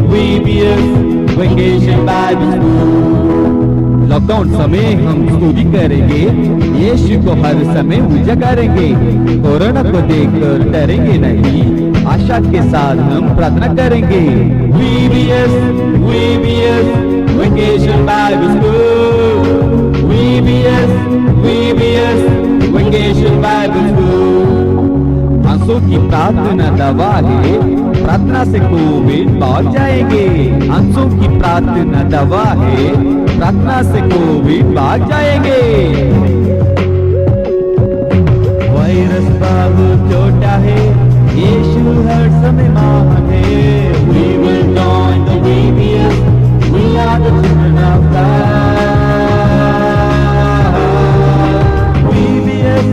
VBS Vacation Bible School। Lockdown समय हम स्तुति करेंगे, यीशु को हर समय पूजा करेंगे, कोरोना को देखकर डरेंगे नहीं, आशा के साथ हम प्रार्थना करेंगे। VBS Vacation Bible School। VBS Vacation Bible School। आंसू की प्रार्थना दवा है, प्रार्थना से कोविड भाग जाएंगे। आंसू की प्रार्थना दवा है, प्रार्थना से कोविड भाग जाएंगे। वायरस बहुत छोटा है, यीशु हर समय महान है। We will join the VBS, we are the children of God। VBS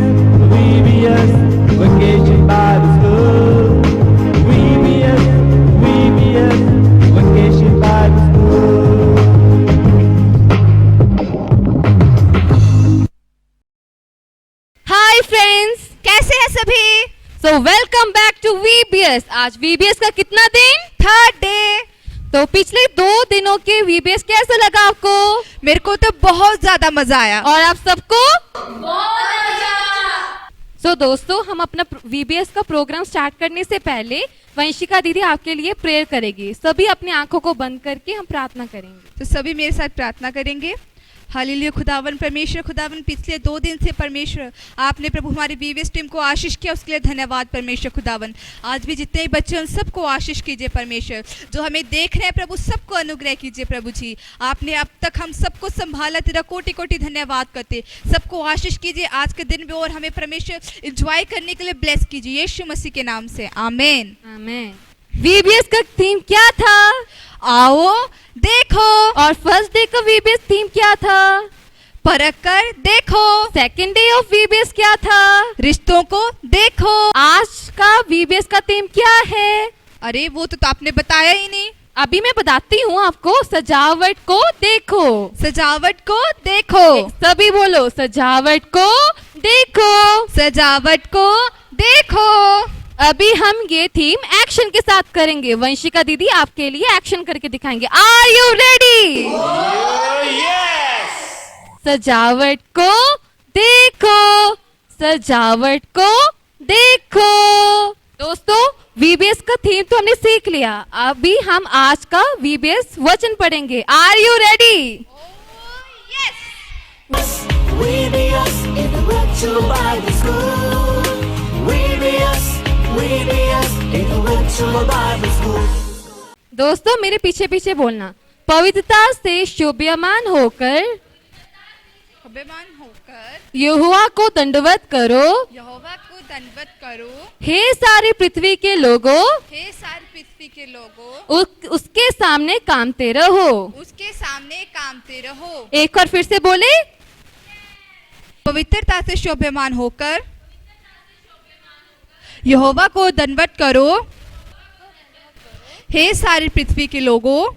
Vacation Bible School। VBS Vacation Bible School। Hi friends, कैसे हैं सभी? So welcome back to VBS। आज VBS का कितना दिन? Third day. तो पिछले 2 दिनों के VBS कैसा लगा आपको? मेरे को तो बहुत ज्यादा मजा आया। और आप सबको? तो दोस्तों, हम अपना VBS का प्रोग्राम स्टार्ट करने से पहले वंशिका दीदी आपके लिए प्रेयर करेगी। सभी अपनी आंखों को बंद करके हम प्रार्थना करेंगे। तो सभी मेरे साथ प्रार्थना करेंगे। हालेलुया खुदावन परमेश्वर, खुदावन पिछले 2 दिन से परमेश्वर आपने प्रभु हमारी VBS टीम को आशीष किया, उसके लिए धन्यवाद परमेश्वर खुदावन। आज भी जितने बच्चे उन सबको आशीष कीजिए परमेश्वर, जो हमें देख रहे हैं प्रभु सबको अनुग्रह कीजिए प्रभु जी। आपने अब तक हम सबको संभाला, तेरा कोटि कोटि धन्यवाद करते। सबको आशीष कीजिए आज के दिन में, और हमें परमेश्वर एंजॉय करने के लिए ब्लेस कीजिए यीशु मसीह के नाम से, आमीन आमीन। VBS का थीम क्या था? आओ देखो। और फर्स्ट डे का VBS थीम क्या था? परख कर देखो। सेकंड डे ऑफ VBS क्या था? रिश्तों को देखो। आज का VBS का थीम क्या है? अरे वो तो आपने बताया ही नहीं। अभी मैं बताती हूँ आपको। सजावट को देखो। सजावट को देखो। सभी बोलो, सजावट को देखो। सजावट को देखो। अभी हम ये थीम एक्शन के साथ करेंगे। वंशिका दीदी आपके लिए एक्शन करके दिखाएंगे। Are you ready? सजावट को देखो। सजावट को देखो। दोस्तों, VBS का थीम तो हमने सीख लिया। अभी हम आज का VBS वचन पढ़ेंगे। Are you ready? VBS Intellectual Bible School। VBS Intellectual Bible School। दोस्तों, मेरे पीछे पीछे बोलना। पवित्रता से शोभायमान होकर यहोवा को दंडवत करो। यहोवा को दंडवत करो। हे सारी पृथ्वी के लोगों, हे सारी पृथ्वी के लोगों, उसके सामने कामते रहो। उसके सामने कामते रहो। एक बार फिर से बोले। पवित्रता से शोभायमान होकर यहोवा को दंडवत करो। हे सारी पृथ्वी के लोगों,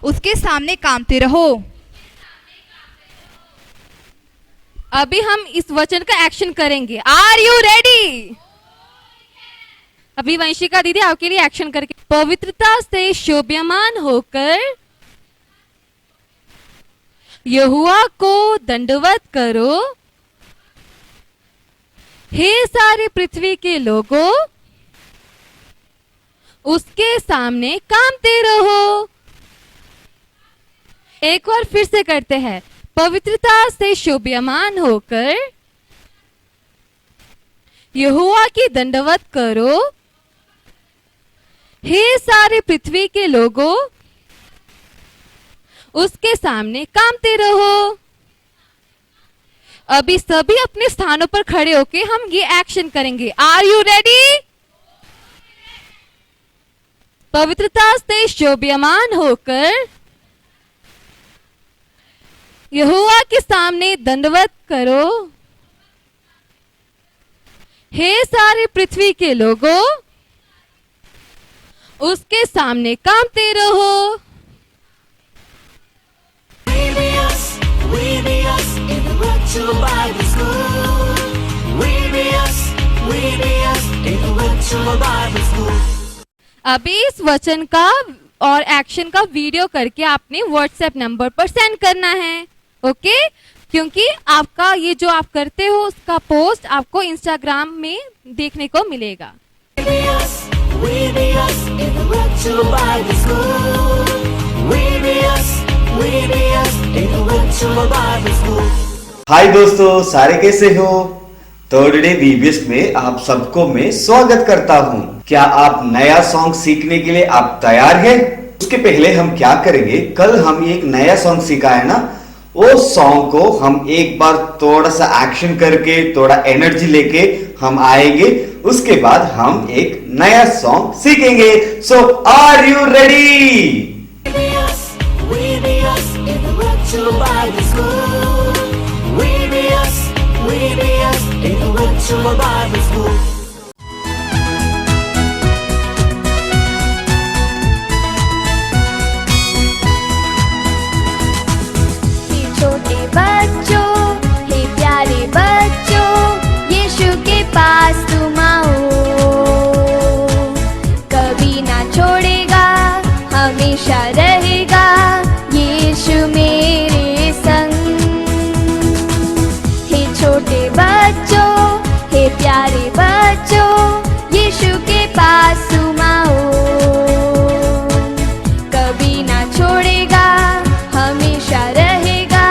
उसके सामने कामते रहो। अभी हम इस वचन का एक्शन करेंगे। Are you ready? अभी वंशिका दीदी आपके लिए एक्शन करके। पवित्रता से शोभायमान होकर यहोवा को दंडवत करो। हे सारे पृथ्वी के लोगों, उसके सामने कामते रहो। एक बार फिर से करते हैं। पवित्रता से शोभायमान होकर यहोवा की दंडवत करो। हे सारे पृथ्वी के लोगों, उसके सामने कामते रहो। अभी सभी अपने स्थानों पर खड़े होके हम ये एक्शन करेंगे। Are you ready? पवित्रता से शोभायमान होकर यहोवा के सामने दंडवत करो। हे सारे पृथ्वी के लोगों, उसके सामने कामते रहो। VBS Intellectual Bible School। VBS Intellectual Bible School। अभी इस वचन का और एक्शन का वीडियो करके आपने व्हाट्सएप नंबर पर सेंड करना है, ओके? क्योंकि आपका ये जो आप करते हो उसका पोस्ट आपको इंस्टाग्राम में देखने को मिलेगा। We be us in the virtual Bible school. We be us in the virtual Bible school. हाय दोस्तों, सारे कैसे हो? थर्ड डे वीबीएस में आप सबको मैं स्वागत करता हूँ। क्या आप नया सॉन्ग सीखने के लिए आप तैयार हैं? उसके पहले हम क्या करेंगे, कल हम एक नया सॉन्ग सीखा है ना, वो सॉन्ग को हम एक बार थोड़ा सा एक्शन करके थोड़ा एनर्जी लेके हम आएंगे, उसके बाद हम एक नया सॉन्ग सीखेंगे। So are you ready? We be us in the virtual Bible school. We be us in the virtual Bible school. हे छोटे बच्चों, हे प्यारे बच्चों, यीशु के पास तुम आओ। कभी ना छोड़ेगा, हमेशा रहेगा यीशु मेरे संग। हे छोटे बच्चों, हे प्यारे बच्चों, यीशु के पास तुम आओ। कभी ना छोड़ेगा, हमेशा रहेगा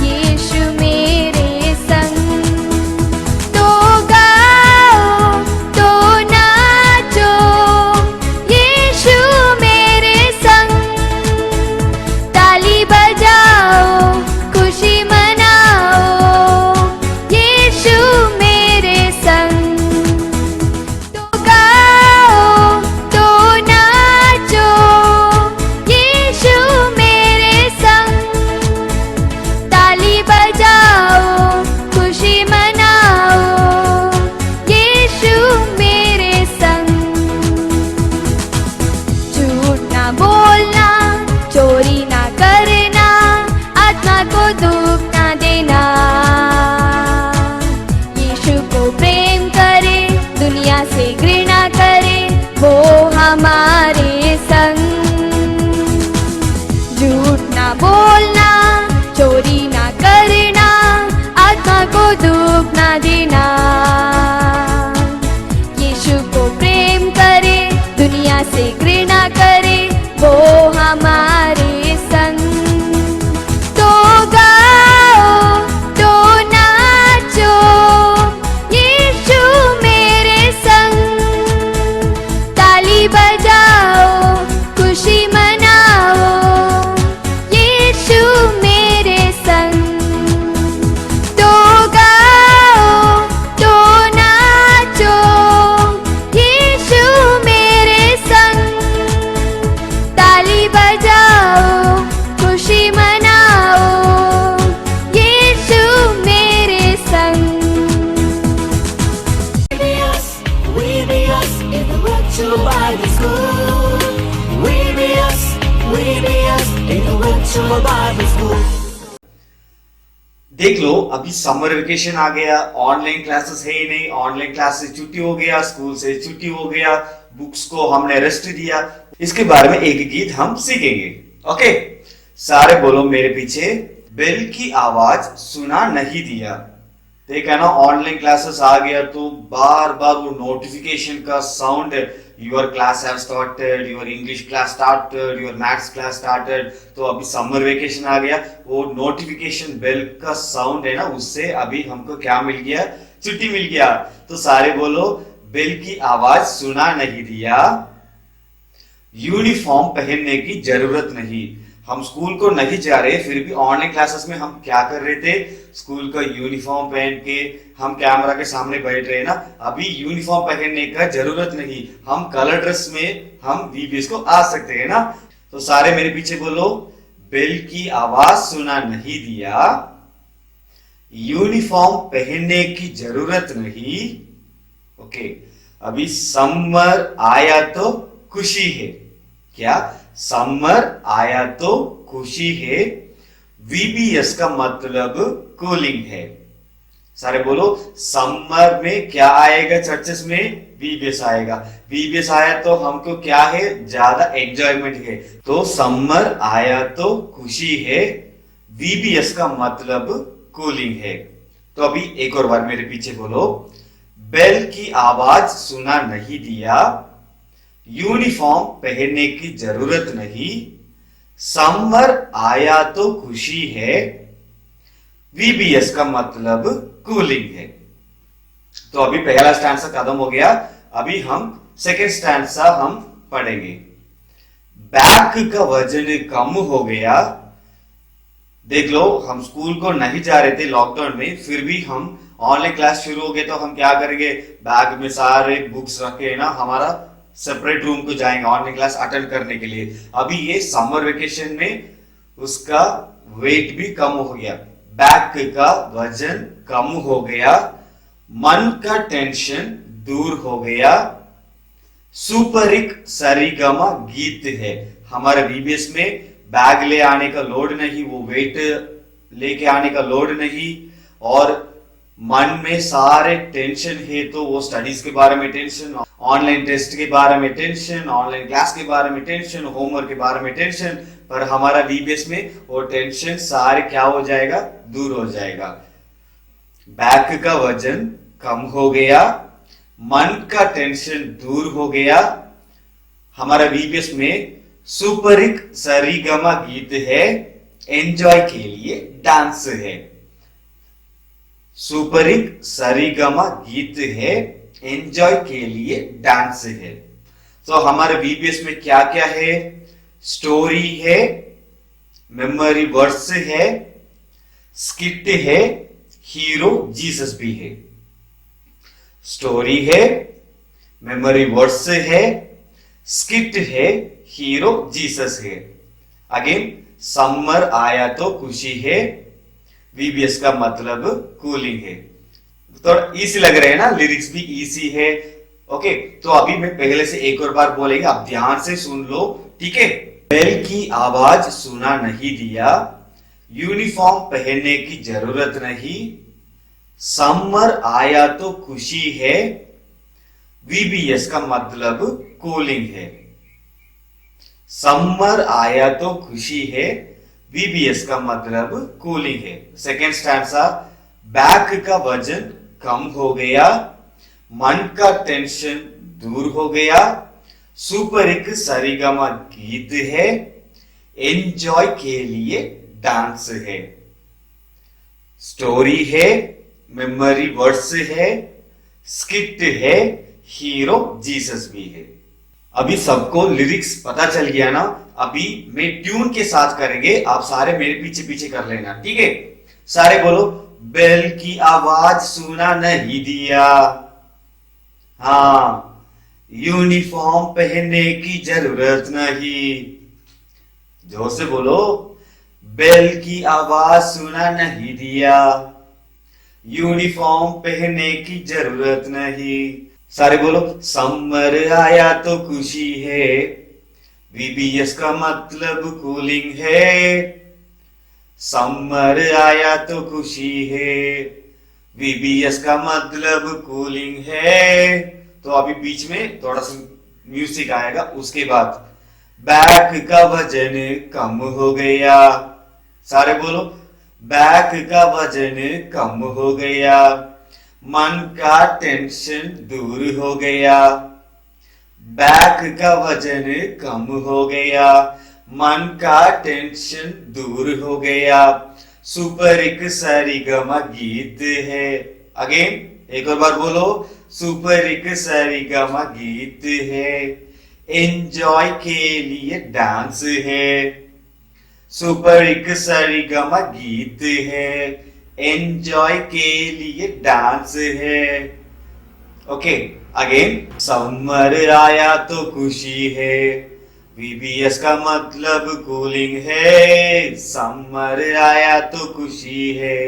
यीशु मेरे संग। तो गाओ, तो नाचो, यीशु मेरे संग। ताली बजाओ, खुशी मनाओ, यीशु मेरे संग। तो गाओ, तो नाचो, यीशु मेरे संग। ताली बजाओ, खुशी मनाओ, यीशु मेरे संग। झूठ ना बोलना, चोरी ना करना, आत्मा को दुख ना देना। यीशु को प्रेम करे, दुनिया से घृणा करे, वो हमारे संग। झूठ ना बोलना, चोरी ना करना, आत्मा को दुख ना देना। यीशु को प्रेम करे, दुनिया से घृणा करे, वो हमारे संग। तो गाओ, तो नाचो, यीशु मेरे संग। ताली बजाओ, खुशी मनाओ, यीशु मेरे संग। तो गाओ, तो नाचो, यीशु मेरे संग। ताली बजाओ, खुशी मनाओ, यीशु मेरे संग। We be us in the virtual Bible school. We be us in the virtual Bible school. देख लो, अभी समर वेकेशन आ गया, ऑनलाइन क्लासेस है ही नहीं, ऑनलाइन क्लास से छुट्टी हो गया, स्कूल से छुट्टी हो गया, बुक्स को हमने रेस्ट दिया। इसके बारे में एक गीत हम सीखेंगे, ओके? सारे बोलो मेरे पीछे, बेल की आवाज सुना नहीं दिया। देखा ना, ऑनलाइन क्लासेस आ गया तो बार बार वो नोटिफिकेशन का sound, your class have started, your English class started, your maths class started. तो अभी समर वेकेशन आ गया, वो नोटिफिकेशन बेल का साउंड है ना, उससे अभी हमको क्या मिल गया? छुट्टी मिल गया। तो सारे बोलो, बेल की आवाज सुना नहीं दिया, यूनिफॉर्म पहनने की जरूरत नहीं। हम स्कूल को नहीं जा रहे, फिर भी ऑनलाइन क्लासेस में हम क्या कर रहे थे? स्कूल का यूनिफॉर्म पहन के हम कैमरा के सामने बैठ रहे हैं ना। अभी यूनिफॉर्म पहनने का जरूरत नहीं, हम कलर ड्रेस में हम वीबीएस को आ सकते हैं ना। तो सारे मेरे पीछे बोलो, बेल की आवाज सुना नहीं दिया, यूनिफॉर्म पहनने की जरूरत नहीं। ओके, अभी समर आया तो खुशी है। क्या? समर आया तो खुशी है। वीबीएस का मतलब कूलिंग है। सारे बोलो, समर में क्या आएगा चर्चेस में? वीबीएस आएगा। वीबीएस आया तो हमको क्या है? ज्यादा एंजॉयमेंट है। तो समर आया तो खुशी है, वीबीएस का मतलब कूलिंग है। तो अभी एक और बार मेरे पीछे बोलो, बेल की आवाज सुना नहीं दिया, यूनिफॉर्म पहनने की जरूरत नहीं, समर आया तो खुशी है, वीबीएस का मतलब कूलिंग है। तो अभी पहला स्टैंडर्सा खत्म हो गया। अभी हम सेकेंड स्टैंडर्सा हम पढ़ेंगे। बैग का वजन कम हो गया। देख लो, हम स्कूल को नहीं जा रहे थे लॉकडाउन में, फिर भी हम ऑनलाइन क्लास शुरू हो गए तो हम क्या करेंगे? बैग में सारे बुक्स रखे ना, हमारा सेपरेट रूम को जाएंगे ऑनलाइन क्लास अटेंड करने के लिए। अभी ये समर वेकेशन में उसका वेट भी कम हो गया, बैग का वजन कम हो गया, मन का टेंशन दूर हो गया। सुपरिक सरिगमा गीत है। हमारे वीबीएस में बैग ले आने का लोड नहीं, वो वेट लेके आने का लोड नहीं, और मन में सारे टेंशन है तो वो स्टडीज के बारे में टेंशन, ऑनलाइन टेस्ट के बारे में टेंशन, ऑनलाइन क्लास के बारे में टेंशन, होमवर्क के बारे में टेंशन। पर हमारा वीबीएस में वो टेंशन सारे क्या हो जाएगा? दूर हो जाएगा। बैग का वजन कम हो गया, मन का टेंशन दूर हो गया। हमारा वीबीएस में सुपरिक सरिगमा गीत है, एंजॉय के लिए डांस है। सुपरिक सरिगमा गीत है, एंजॉय के लिए डांस है। तो हमारे वीबीएस में क्या क्या है? स्टोरी है, मेमोरी वर्ड्स है, स्किट है, हीरो जीसस भी है। स्टोरी है, मेमोरी वर्ड्स है, स्किट है, हीरो जीसस है। अगेन, समर आया तो खुशी है, वीबीएस का मतलब कूलिंग है। तो इजी लग रहे हैं ना, लिरिक्स भी इजी है। ओके, तो अभी मैं पहले से एक और बार बोलेंगे, आप ध्यान से सुन लो, ठीक है? बेल की आवाज सुना नहीं दिया, यूनिफॉर्म पहनने की जरूरत नहीं, समर आया तो खुशी है, वीबीएस का मतलब कूलिंग है। समर आया तो खुशी है, वीबीएस का मतलब कूलिंग है। सेकेंड स्टैंडर्सा, बैग का वजन कम हो गया, मन का टेंशन दूर हो गया, सुपरिक सरिगमा गीत है, एंजॉय के लिए डांस है। स्टोरी है, मेमोरी वर्ड्स है, स्किट है, हीरो जीसस भी है। अभी सबको लिरिक्स पता चल गया ना? अभी मैं ट्यून के साथ करेंगे, आप सारे मेरे पीछे पीछे कर लेना, ठीक है? सारे बोलो, बेल की आवाज सुना नहीं दिया, हाँ, यूनिफॉर्म पहनने की जरूरत नहीं। जोर से बोलो, बेल की आवाज सुना नहीं दिया, यूनिफॉर्म पहनने की जरूरत नहीं। सारे बोलो, समर आया तो खुशी है, वीबीएस का मतलब कूलिंग है। समर आया तो खुशी है, वीबीएस का मतलब कूलिंग है। तो अभी बीच में थोड़ा सा म्यूजिक आएगा, उसके बाद बैग का वजन कम हो गया। सारे बोलो, बैग का वजन कम हो गया, मन का टेंशन दूर हो गया। बैग का वजन कम हो गया, मन का टेंशन दूर हो गया। सुपरिक सरिगमा गीत है। अगेन एक और बार बोलो, सुपरिक सरिगमा गीत है, एंजॉय के लिए डांस है। सुपरिक सरिगमा गीत है, एंजॉय के लिए डांस है। ओके, अगेन, समर आया तो खुशी है, वीबीएस का मतलब कूलिंग है। समर आया तो खुशी है,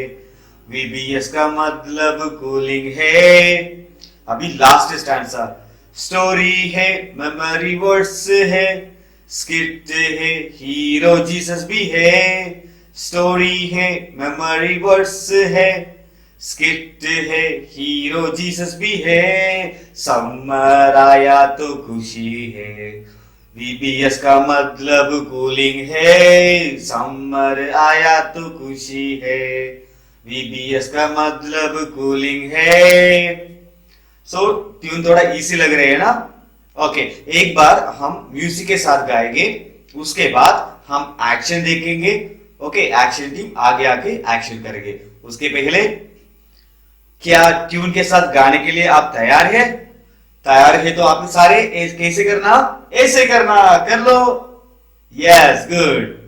वीबीएस का मतलब कूलिंग है। अभी लास्ट स्टैंडर्सा, स्टोरी है, मेमोरी वर्ड्स है, स्किट है, हीरो जीसस भी है। स्टोरी है, मेमोरी वर्ड्स है, स्किट है, हीरो जीसस भी है, समर आया तो खुशी है। VBS का मतलब कूलिंग है, समर आया तो खुशी है। VBS का मतलब कूलिंग है। सो ट्यून थोड़ा इजी लग रहे है ना? ओके, एक बार हम म्यूजिक के साथ गाएंगे, उसके बाद हम एक्शन देखेंगे। ओके, एक्शन टीम आगे आके एक्शन करेंगे। उसके पहले क्या ट्यून के साथ गाने के लिए आप तैयार हैं? तैयार है तो आपने सारे कैसे करना? ऐसे करना, कर लो। Yes, good.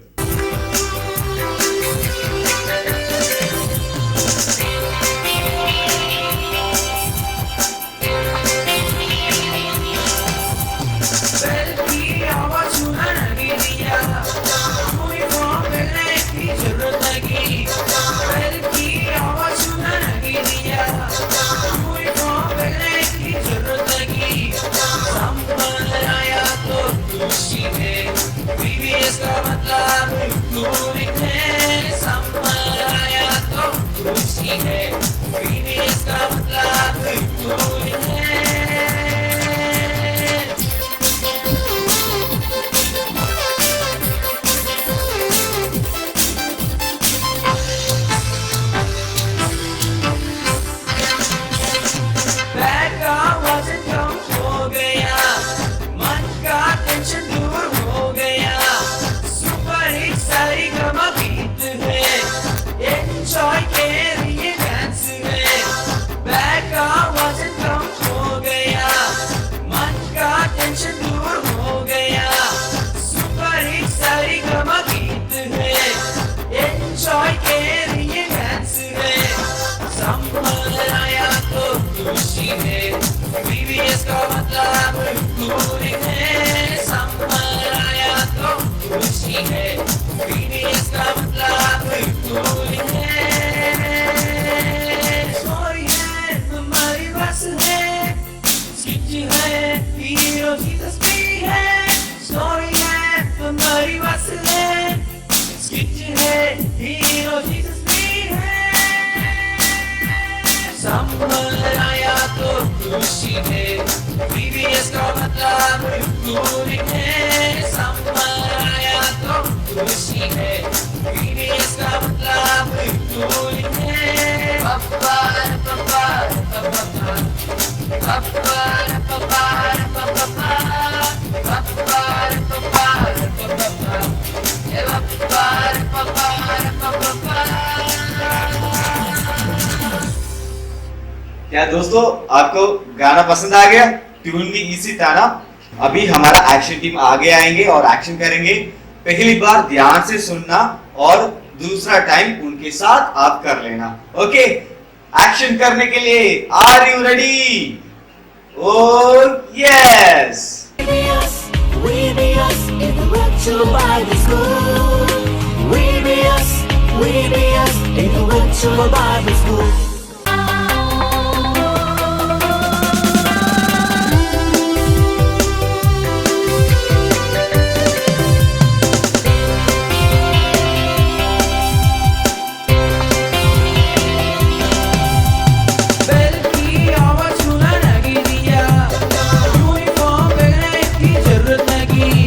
क्या दोस्तों, आपको गाना पसंद आ गया? ट्यून भी इजी था ना? अभी हमारा एक्शन टीम आगे आएंगे और एक्शन करेंगे। पहली बार ध्यान से सुनना और दूसरा टाइम उनके साथ आप कर लेना। ओके, एक्शन करने के लिए are you ready? Oh yes. VBS in the virtual Bible school. VBS in the virtual Bible school. जरूरत लगी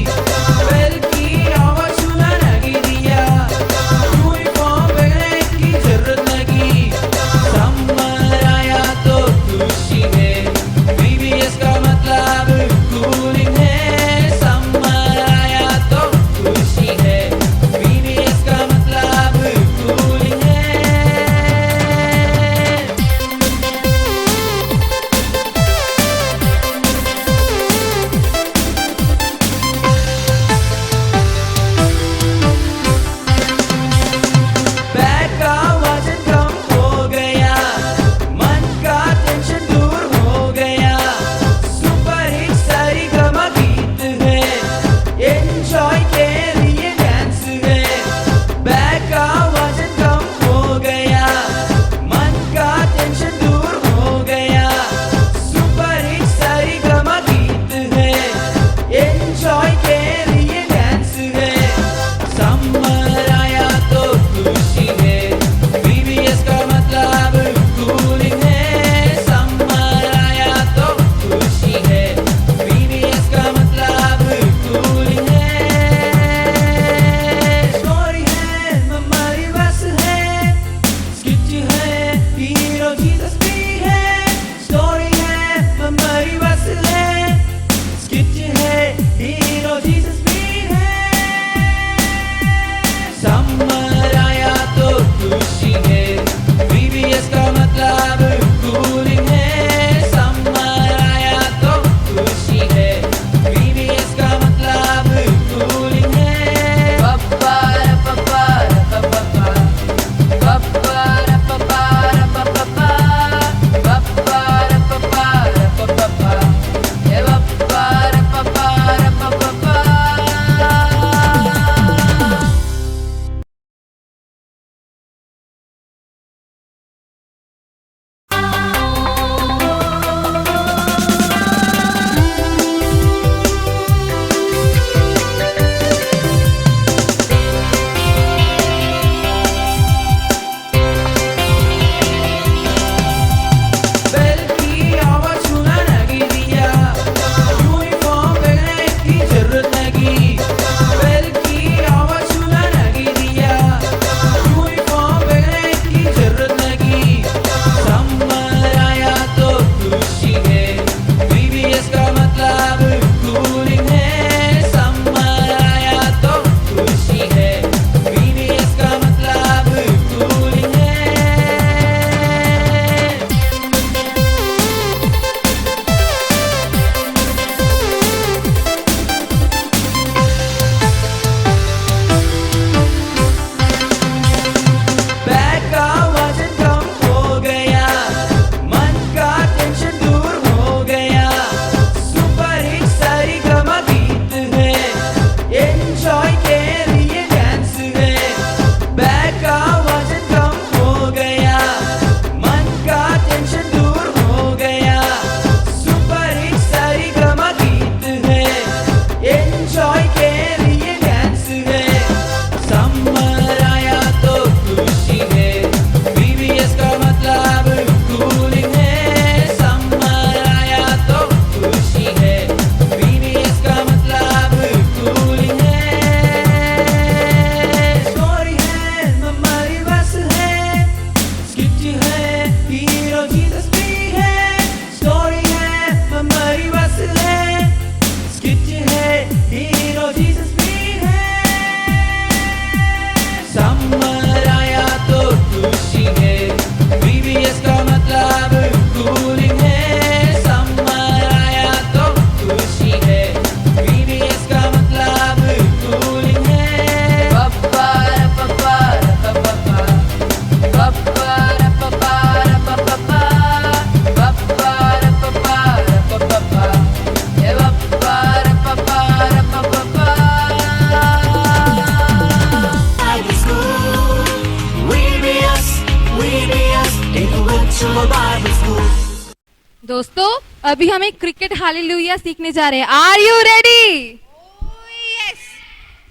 अभी हम एक क्रिकेट हालेलुया सीखने जा रहे हैं। Are you ready?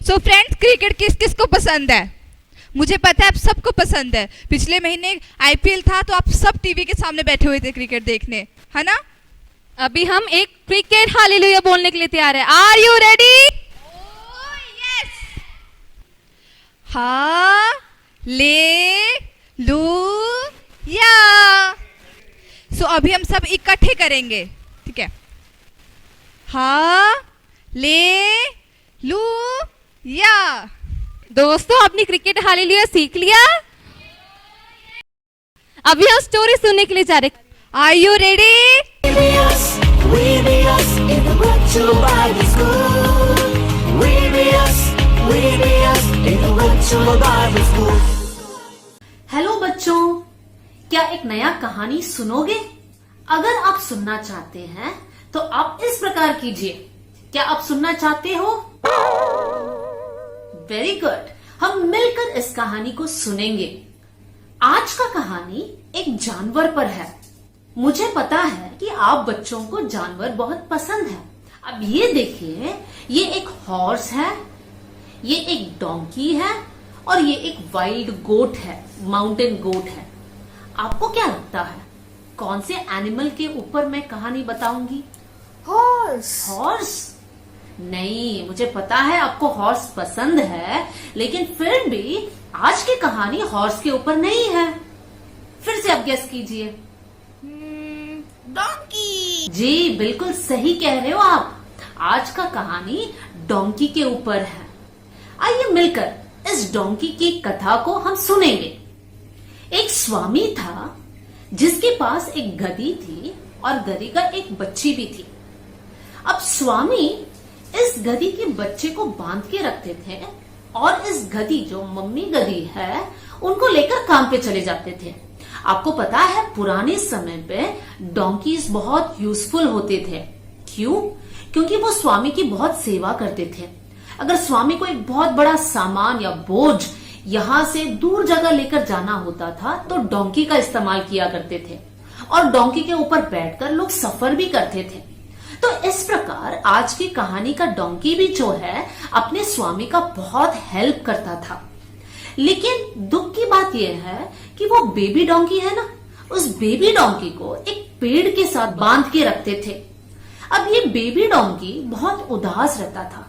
So friends, cricket किस किस को पसंद है? मुझे पता है आप सबको पसंद है। पिछले महीने आईपीएल था तो आप सब टीवी के सामने बैठे हुए थे क्रिकेट देखने, है ना? अभी हम एक क्रिकेट हालेलुया बोलने के लिए तैयार है। Are you ready? हा ले लू या। सो अभी हम सब इकट्ठे करेंगे, ठीक है? हा ले लू या। दोस्तों, अपनी क्रिकेट हालेलुया सीख लिया? अभी हम स्टोरी सुनने के लिए जा रहे हैं। Are you ready? We be us in the virtual Bible school. We be us in the virtual Bible school. Hello बच्चों, क्या एक नया कहानी सुनोगे? अगर आप सुनना चाहते हैं तो आप इस प्रकार कीजिए। क्या आप सुनना चाहते हो? वेरी गुड, हम मिलकर इस कहानी को सुनेंगे। आज का कहानी एक जानवर पर है। मुझे पता है कि आप बच्चों को जानवर बहुत पसंद है। अब ये देखिए, ये एक हॉर्स है, ये एक डोंकी है और ये एक वाइल्ड गोट है, माउंटेन गोट है। आपको क्या लगता है कौन से एनिमल के ऊपर मैं कहानी बताऊंगी? हॉर्स? नहीं, मुझे पता है आपको हॉर्स पसंद है, लेकिन फिर भी आज की कहानी हॉर्स के ऊपर नहीं है। फिर से आप गेस कीजिए। डोंकी। जी, बिल्कुल सही कह रहे हो आप। आज का कहानी डोंकी के ऊपर है। आइए मिलकर इस डोंकी की कथा को हम सुनेंगे। एक स्वामी था जिसके पास एक गधी थी और गधी का एक बच्ची भी थी। अब स्वामी इस गधी के बच्चे को बांध के रखते थे और इस गधी, जो मम्मी गधी है, उनको लेकर काम पे चले जाते थे। आपको पता है पुराने समय पे डोंकीज बहुत यूजफुल होते थे। क्यों? क्योंकि वो स्वामी की बहुत सेवा करते थे। अगर स्वामी को एक बहुत बड़ा सामान या बोझ यहाँ से दूर जगह लेकर जाना होता था तो डोंकी का इस्तेमाल किया करते थे और डोंकी के ऊपर बैठकर लोग सफर भी करते थे। तो इस प्रकार आज की कहानी का डोंकी भी जो है अपने स्वामी का बहुत हेल्प करता था। लेकिन दुख की बात यह है कि वो बेबी डोंकी है ना, उस बेबी डोंकी को एक पेड़ के साथ बांध के रखते थे। अब ये बेबी डोंकी बहुत उदास रहता था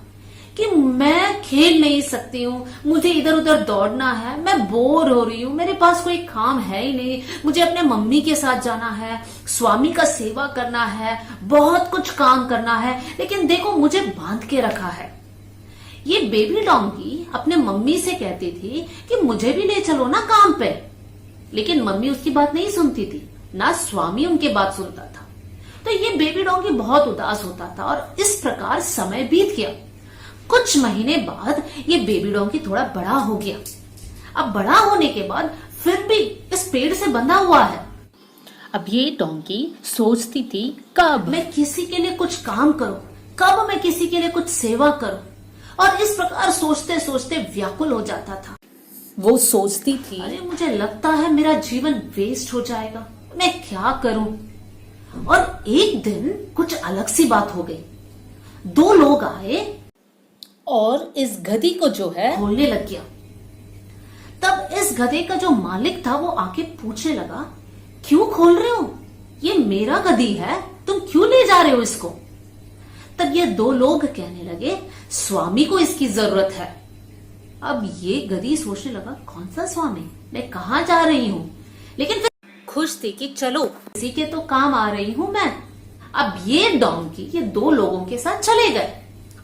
कि मैं खेल नहीं सकती हूँ, मुझे इधर उधर दौड़ना है, मैं बोर हो रही हूँ, मेरे पास कोई काम है ही नहीं, मुझे अपने मम्मी के साथ जाना है, स्वामी का सेवा करना है, बहुत कुछ काम करना है, लेकिन देखो मुझे बांध के रखा है। ये बेबी डोंकी अपने मम्मी से कहती थी कि मुझे भी ले चलो ना काम पे, लेकिन मम्मी उसकी बात नहीं सुनती थी, ना स्वामी उनकी बात सुनता था। तो ये बेबी डोंकी बहुत उदास होता था और इस प्रकार समय बीत गया। कुछ महीने बाद ये बेबी डोंकी थोड़ा बड़ा हो गया। अब बड़ा होने के बाद फिर भी इस पेड़ से बंधा हुआ है। अब ये डोंकी सोचती थी कब मैं किसी के लिए कुछ काम करूं, कब मैं किसी के लिए कुछ सेवा करूं, और इस प्रकार सोचते सोचते व्याकुल हो जाता था। वो सोचती थी, अरे मुझे लगता है मेरा जीवन वेस्ट हो जाएगा, मैं क्या करूं। और एक दिन कुछ अलग सी बात हो गई। दो लोग आए और इस गधी को जो है खोलने लग गया। तब इस गधे का जो मालिक था वो आके पूछने लगा, क्यों खोल रहे हो, ये मेरा गधी है, तुम क्यों ले जा रहे हो इसको। तब ये दो लोग कहने लगे, स्वामी को इसकी जरूरत है। अब ये गधी सोचने लगा, कौन सा स्वामी, मैं कहाँ जा रही हूँ, लेकिन फिर खुश थी कि चलो किसी के तो काम आ रही हूँ मैं। अब ये डोंकी ये दो लोगों के साथ चले गए।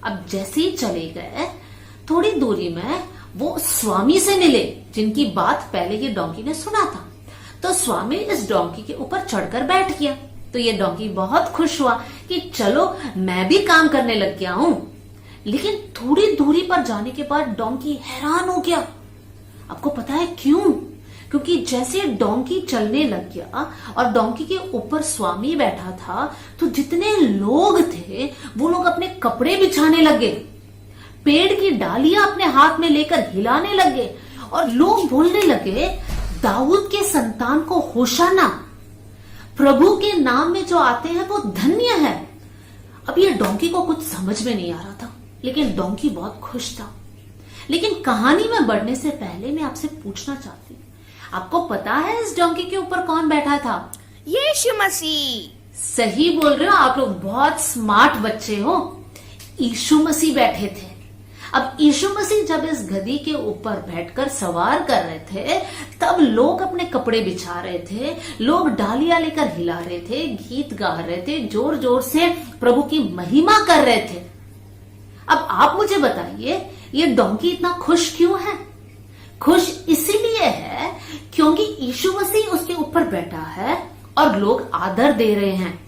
अब जैसे ही चले गए, थोड़ी दूरी में वो स्वामी से मिले जिनकी बात पहले ये डोंकी ने सुना था। तो स्वामी इस डोंकी के ऊपर चढ़कर बैठ गया। तो ये डोंकी बहुत खुश हुआ कि चलो मैं भी काम करने लग गया हूं। लेकिन थोड़ी दूरी पर जाने के बाद डोंकी हैरान हो गया। आपको पता है क्यों? क्योंकि जैसे डोंकी चलने लग गया और डोंकी के ऊपर स्वामी बैठा था, तो जितने लोग थे वो लोग अपने कपड़े बिछाने लगे, पेड़ की डालियां अपने हाथ में लेकर हिलाने लगे और लोग बोलने लगे, दाऊद के संतान को होशाना। प्रभु के नाम में जो आते हैं वो धन्य है। अब ये डोंकी को कुछ समझ में नहीं आ रहा था, लेकिन डोंकी बहुत खुश था। लेकिन कहानी में बढ़ने से पहले मैं आपसे पूछना चाहती हूँ, आपको पता है इस डोंकी के ऊपर कौन बैठा था? यीशु मसीह। सही बोल रहे हो आप लोग, बहुत स्मार्ट बच्चे हो। यीशु मसीह बैठे थे। अब यीशु मसीह जब इस गधी के ऊपर बैठकर सवार कर रहे थे, तब लोग अपने कपड़े बिछा रहे थे, लोग डालियां लेकर हिला रहे थे, गीत गा रहे थे, जोर जोर से प्रभु की महिमा कर रहे थे। अब आप मुझे बताइए, ये डोंकी इतना खुश क्यों है? खुश इसीलिए है क्योंकि यीशु मसीह उसके ऊपर बैठा है और लोग आदर दे रहे हैं।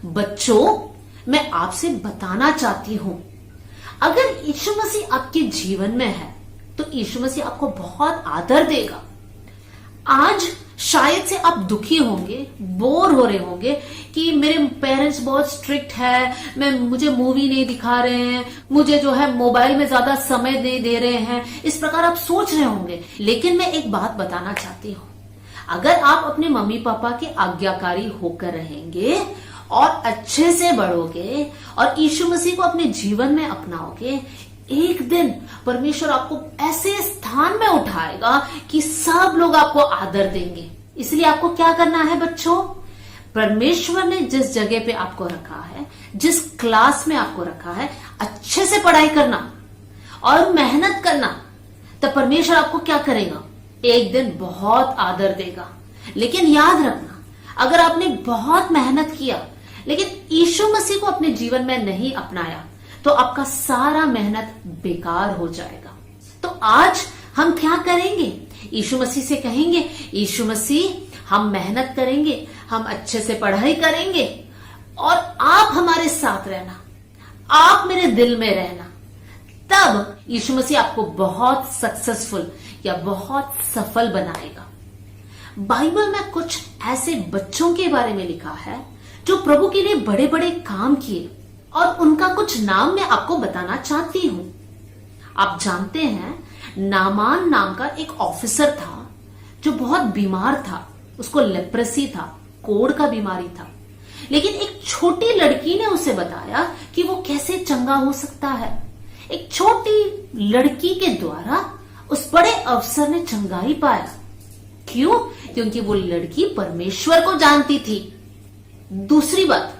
बच्चों, मैं आपसे बताना चाहती हूं, अगर यीशु मसीह आपके जीवन में है तो यीशु मसीह आपको बहुत आदर देगा। आज शायद से आप दुखी होंगे, बोर हो रहे होंगे कि मेरे पेरेंट्स बहुत स्ट्रिक्ट है, मुझे मूवी नहीं दिखा रहे हैं, मुझे जो है मोबाइल में ज्यादा समय नहीं दे रहे हैं, इस प्रकार आप सोच रहे होंगे। लेकिन मैं एक बात बताना चाहती हूँ, अगर आप अपने मम्मी पापा के आज्ञाकारी होकर रहेंगे और अच्छे से बढ़ोगे और यीशु मसीह को अपने जीवन में अपनाओगे, एक दिन परमेश्वर आपको ऐसे स्थान में उठाएगा कि सब लोग आपको आदर देंगे। इसलिए आपको क्या करना है बच्चों? परमेश्वर ने जिस जगह पे आपको रखा है, जिस क्लास में आपको रखा है, अच्छे से पढ़ाई करना और मेहनत करना, तब परमेश्वर आपको क्या करेगा? एक दिन बहुत आदर देगा। लेकिन याद रखना, अगर आपने बहुत मेहनत किया लेकिन यीशु मसीह को अपने जीवन में नहीं अपनाया तो आपका सारा मेहनत बेकार हो जाएगा। तो आज हम क्या करेंगे? यीशु मसीह से कहेंगे, यीशु मसीह हम मेहनत करेंगे, हम अच्छे से पढ़ाई करेंगे और आप हमारे साथ रहना, आप मेरे दिल में रहना। तब यीशु मसीह आपको बहुत सक्सेसफुल या बहुत सफल बनाएगा। बाइबल में कुछ ऐसे बच्चों के बारे में लिखा है जो प्रभु के लिए बड़े बड़े काम किए और उनका कुछ नाम मैं आपको बताना चाहती हूं। आप जानते हैं, नामान नाम का एक ऑफिसर था जो बहुत बीमार था, उसको लेप्रेसी था, कोढ़ का बीमारी था। लेकिन एक छोटी लड़की ने उसे बताया कि वो कैसे चंगा हो सकता है। एक छोटी लड़की के द्वारा उस बड़े अफसर ने चंगाई पाया। क्यों? क्योंकि वो लड़की परमेश्वर को जानती थी। दूसरी बात,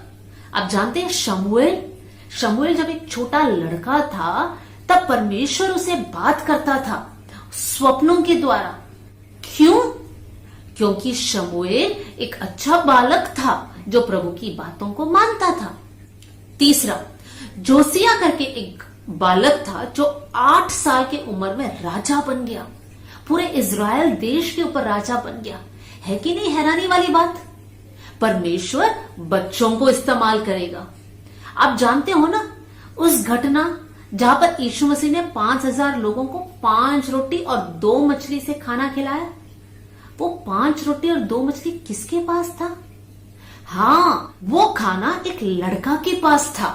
आप जानते हैं शमूएल जब एक छोटा लड़का था तब परमेश्वर उसे बात करता था स्वप्नों के द्वारा। क्यों? क्योंकि शमूएल एक अच्छा बालक था जो प्रभु की बातों को मानता था। तीसरा, जोसिया करके एक बालक था जो 8 साल की उम्र में राजा बन गया, पूरे इज़राइल देश के ऊपर राजा बन गया। है कि नहीं हैरानी वाली बात? परमेश्वर बच्चों को इस्तेमाल करेगा। आप जानते हो ना उस घटना जहां पर यीशु मसीह ने 5000 लोगों को 5 रोटी और 2 मछली से खाना खिलाया? वो 5 रोटी और 2 मछली किसके पास था? हाँ, वो खाना एक लड़का के पास था।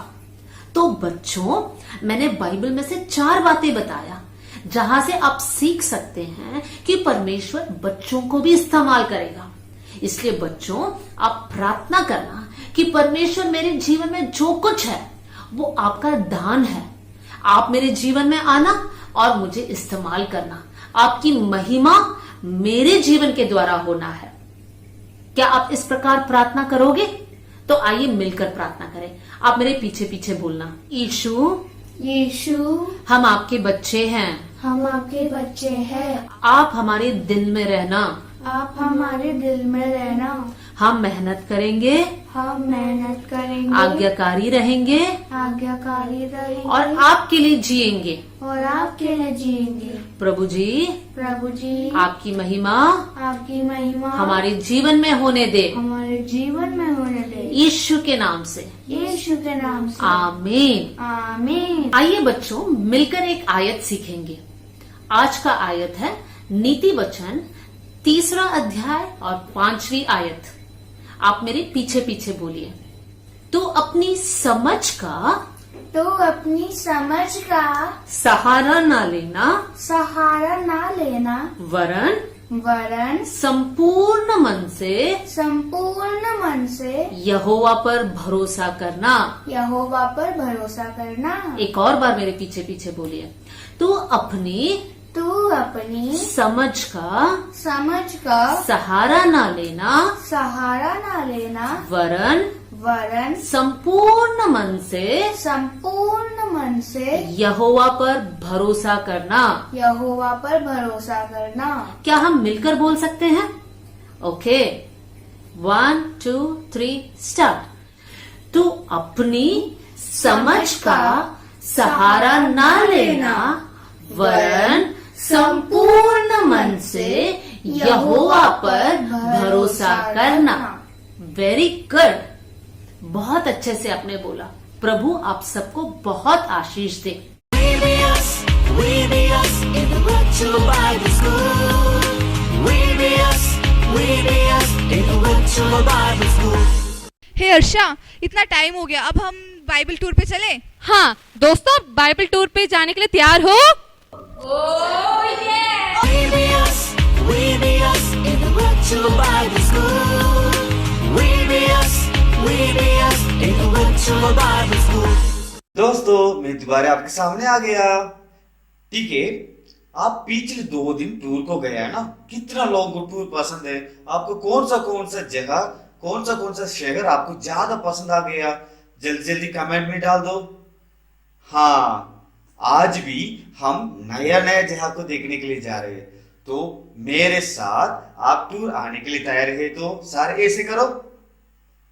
तो बच्चों, मैंने बाइबल में से 4 बातें बताया जहां से आप सीख सकते हैं कि परमेश्वर बच्चों को भी इस्तेमाल करेगा। इसलिए बच्चों, आप प्रार्थना करना कि परमेश्वर मेरे जीवन में जो कुछ है वो आपका दान है। आप मेरे जीवन में आना और मुझे इस्तेमाल करना। आपकी महिमा मेरे जीवन के द्वारा होना है। क्या आप इस प्रकार प्रार्थना करोगे? तो आइए मिलकर प्रार्थना करें। आप मेरे पीछे पीछे बोलना, यीशु हम आपके बच्चे हैं, हम आपके बच्चे हैं, आप हमारे दिल में रहना, आप हमारे दिल में रहना, हम मेहनत करेंगे, हम मेहनत करेंगे, आज्ञाकारी रहेंगे आज्ञाकारी रहेंगे और आपके लिए जिएंगे। और आपके लिए जिएंगे। प्रभु जी, आपकी महिमा आपकी महिमा हमारे जीवन में होने दे, हमारे जीवन में होने दे, यीशु के नाम से, यीशु के नाम से, आमीन। आमीन। आइए बच्चों, मिलकर एक आयत सीखेंगे। आज का आयत है नीति वचन 3 अध्याय और 5वीं आयत। आप मेरे पीछे पीछे बोलिए। तू अपनी समझ का सहारा ना लेना, सहारा ना लेना, वरन वरन संपूर्ण मन से संपूर्ण मन से यहोवा पर भरोसा करना। यहोवा पर भरोसा करना। एक और बार मेरे पीछे पीछे बोलिए। तू अपनी समझ का सहारा ना लेना वरन संपूर्ण मन से यहोवा पर भरोसा करना। क्या हम मिलकर बोल सकते हैं? Okay, 1 2 3 start. तू अपनी समझ का सहारा ना लेना वरन संपूर्ण मन से यहोवा पर भरोसा करना। वेरी गुड, बहुत अच्छे से आपने बोला। प्रभु आप सबको बहुत आशीष दे। We be us in the virtual Bible school. We be us in the virtual Bible school. हे अर्षा, इतना टाइम हो गया, अब हम बाइबल टूर पे चले? हाँ दोस्तों, बाइबल टूर पे जाने के लिए तैयार हो? We be us in the virtual Bible school. We be us in the virtual Bible school. दोस्तों, मैं दोबारा आपके सामने आ गया। ठीक है, आप पिछले 2 दिन टूर को गए हैं ना? कितना लोगों को टूर पसंद है? आपको कौन सा जगह, कौन सा शहर आपको ज्यादा पसंद आ गया? जल्दी जल्दी कमेंट में डाल दो। हाँ, आज भी हम नया जगह को देखने के लिए जा रहे हैं, तो मेरे साथ आप टूर आने के लिए तैयार है? तो सारे ऐसे करो।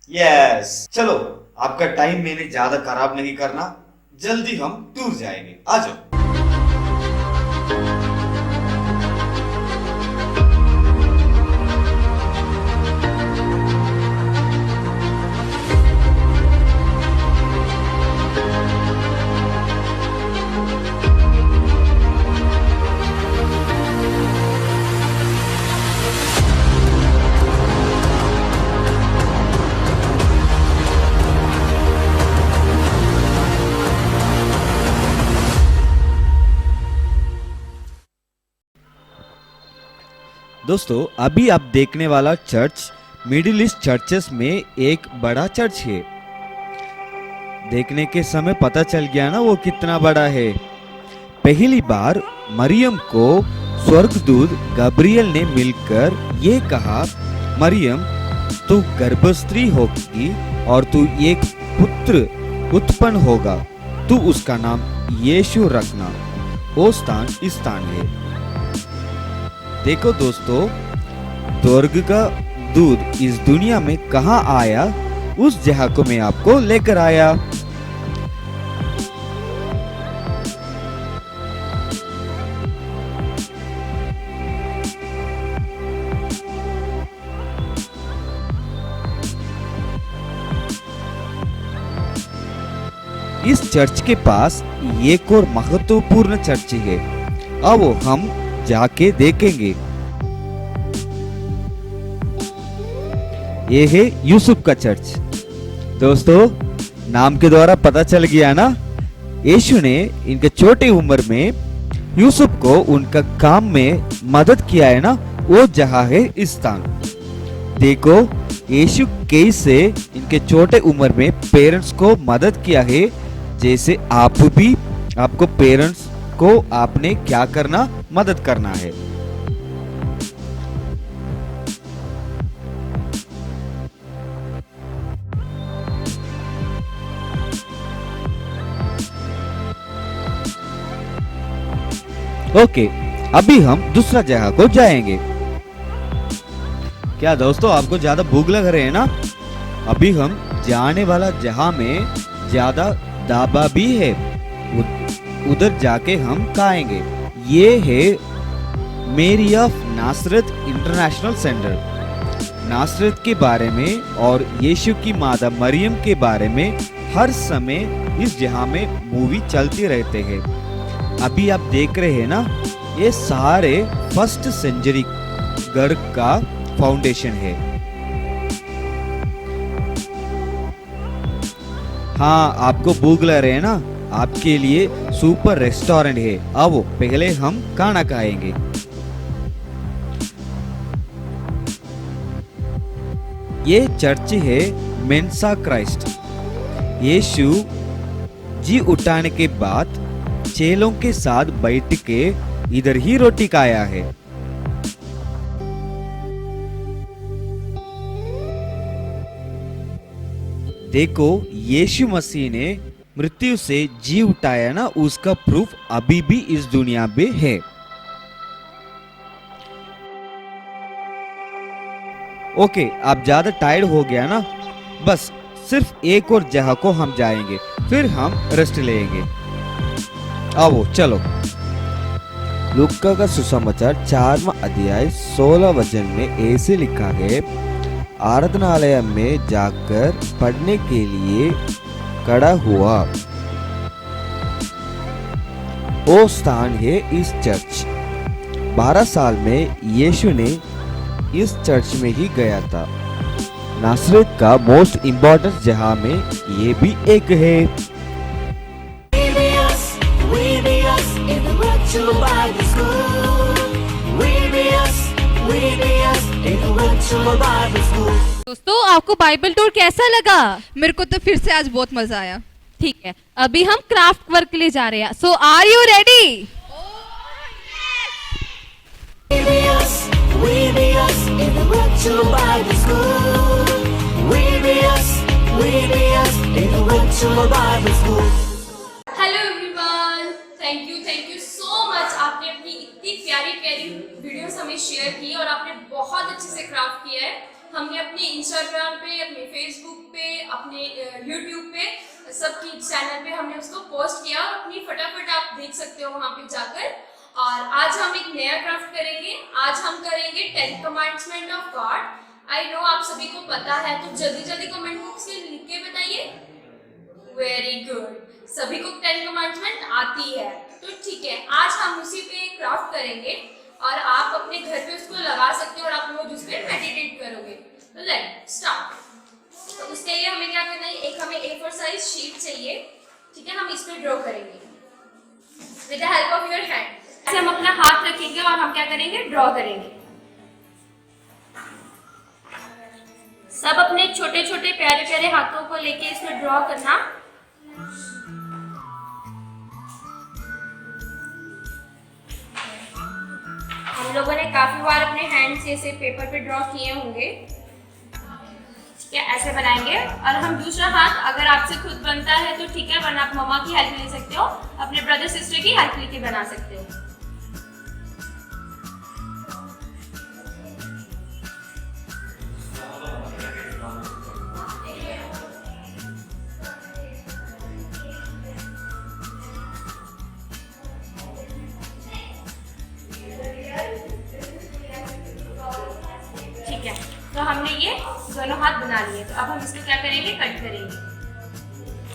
यस, चलो, आपका टाइम मैंने ज्यादा खराब नहीं करना, जल्दी हम टूर जाएंगे। आ जाओ। दोस्तों, अभी आप देखने वाला चर्च मिडिल ईस्ट चर्चेस में एक बड़ा चर्च है। देखने के समय पता चल गया ना वो कितना बड़ा है। पहली बार मरियम को स्वर्गदूत गब्रियल ने मिलकर ये कहा, मरियम तू गर्भस्त्री होगी और तू एक पुत्र उत्पन्न होगा, तू उसका नाम यीशु रखना। वो स्थान इस स्थान है। देखो दोस्तों, स्वर्ग का दूत इस दुनिया में कहाँ आया, उस जगह को मैं आपको लेकर आया। इस चर्च के पास एक और महत्वपूर्ण चर्च है, अब हम जाके देखेंगे। ये है यूसुफ का चर्च। दोस्तों, नाम के द्वारा पता चल गया ना, यीशु ने इनके छोटे उम्र में यूसुफ को उनका काम में मदद किया है ना, वो जगह है इस स्थान। देखो यीशु कैसे इनके छोटे उम्र में पेरेंट्स को मदद किया है, जैसे आप भी आपको पेरेंट्स को आपने क्या करना, मदद करना है। ओके, अभी हम दूसरा जगह को जाएंगे। क्या दोस्तों, आपको ज्यादा भूख लग रहे हैं ना? अभी हम जाने वाला जगह में ज्यादा ढाबा भी है, उधर जाके हम खाएंगे। ये है मेरी ऑफ नासरत इंटरनेशनल सेंटर। नासरत के बारे में और यीशु की माता मरियम के बारे में हर समय इस जगह में मूवी चलती रहते हैं। अभी आप देख रहे हैं ना, ये सारे 1st सेंचुरी घर का फाउंडेशन है। हाँ, आपको भूख लग रहे हैं ना, आपके लिए सुपर रेस्टोरेंट है। अब पहले हम खाना खाएंगे। ये चर्च है मेंसा क्राइस्ट। यीशु जी उठाने के बाद चेलों के साथ बैठ के इधर ही रोटी खाया है। देखो, यीशु मसीह ने मृत्यु से जी उठाया ना, उसका प्रूफ अभी भी इस दुनिया में है। ओके, आप ज्यादा टायर्ड हो गया ना, बस सिर्फ एक और जगह को हम जाएंगे, फिर हम रेस्ट लेंगे। आओ चलो। लूका का सुसमाचार 4वां अध्याय 16 वचन में ऐसे लिखा है, आराधनालय में जाकर पढ़ने के लिए खड़ा हुआ। वो स्थान है इस चर्च। 12 साल में यीशु ने इस चर्च में ही गया था। नासरत का मोस्ट इम्पोर्टेंट जगह में ये भी एक है। VBS in the virtual Bible school. VBS in the virtual Bible school. दोस्तों, आपको बाइबल टूर कैसा लगा? मेरे को तो फिर से आज बहुत मजा आया। ठीक है, अभी हम क्राफ्ट वर्क के लिए जा रहे हैं। So are you ready? VBS in the virtual Bible school. VBS in the virtual Bible school. Hello everyone, thank you so much. आपने अपनी इतनी प्यारी प्यारी वीडियोस हमें शेयर की और आपने बहुत अच्छे से क्राफ्ट किया है। हमने अपने इंस्टाग्राम पे, अपने फेसबुक पे, अपने यूट्यूब पे, सबकी चैनल पे हमने उसको पोस्ट किया और अपनी फटाफट आप देख सकते हो वहाँ पे जाकर। और आज हम एक नया क्राफ्ट करेंगे। आज हम करेंगे 10 commandment of God. I know आप सभी को पता है, तो जल्दी जल्दी कमेंट बॉक्स में लिख के बताइए। वेरी गुड, सभी को 10 कमांडमेंट आती है, तो ठीक है, आज हम उसी पे क्राफ्ट करेंगे और आप अपने घर पे उसको लगा सकते हो और आप लोग उस पर मेडिटेट करोगे। तो लेट्स स्टार्ट। तो उसके लिए हमें क्या करना है, एक हमें A4 साइज शीट चाहिए, ठीक है। हम इस पे ड्रॉ करेंगे with the help of your hand. ऐसे हम अपना हाथ रखेंगे और हम क्या करेंगे, ड्रॉ करेंगे। सब अपने छोटे छोटे प्यारे प्यारे हाथों को लेके इसमें ड्रॉ करना। हम लोगों ने काफी बार अपने हैंड से ऐसे पेपर पे ड्रॉ किए होंगे, ठीक है। ऐसे बनाएंगे और हम दूसरा हाथ, अगर आपसे खुद बनता है तो ठीक है, वरना आप मम्मा की हेल्प ले सकते हो, अपने ब्रदर सिस्टर की हेल्प लेके बना सकते हो। ठीक है, तो हमने ये दोनों हाथ बना लिए। तो अब हम इसको क्या करेंगे, कट करेंगे।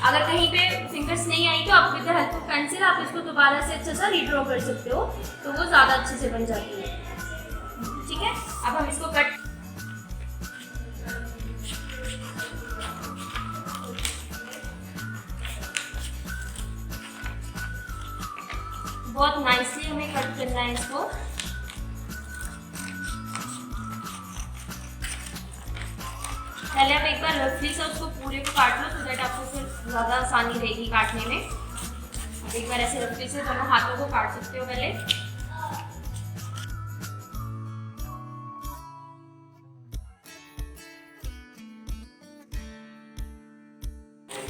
अगर कहीं पे फिंगर्स नहीं आई तो आप with the help of pencil आप इसको दोबारा से अच्छा सा रीड्रॉ कर सकते हो, तो वो ज़्यादा अच्छे से बन जाती है, ठीक है। अब हम इसको कट बहुत नाइसली हमें कट करना है इसको। पहले आप एक बार रफली से उसको पूरे को काट लो, सो दैट आपको फिर ज़्यादा आसानी रहेगी काटने में। आप एक बार ऐसे रफली से दोनों हाथों को काट सकते हो पहले।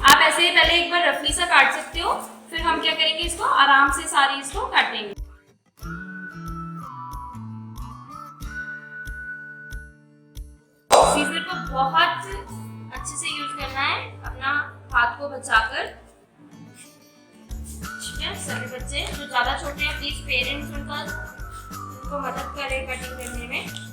आप ऐसे ही पहले एक बार रफली सा काट सकते हो, फिर हम क्या करेंगे, इसको आराम से सारी इसको काटेंगे। सीजर को बहुत अच्छे से यूज करना है, अपना हाथ को बचाकर, ठीक है। सभी बच्चे जो ज्यादा छोटे हैं, प्लीज पेरेंट्स उनको मदद करें कटिंग करने में।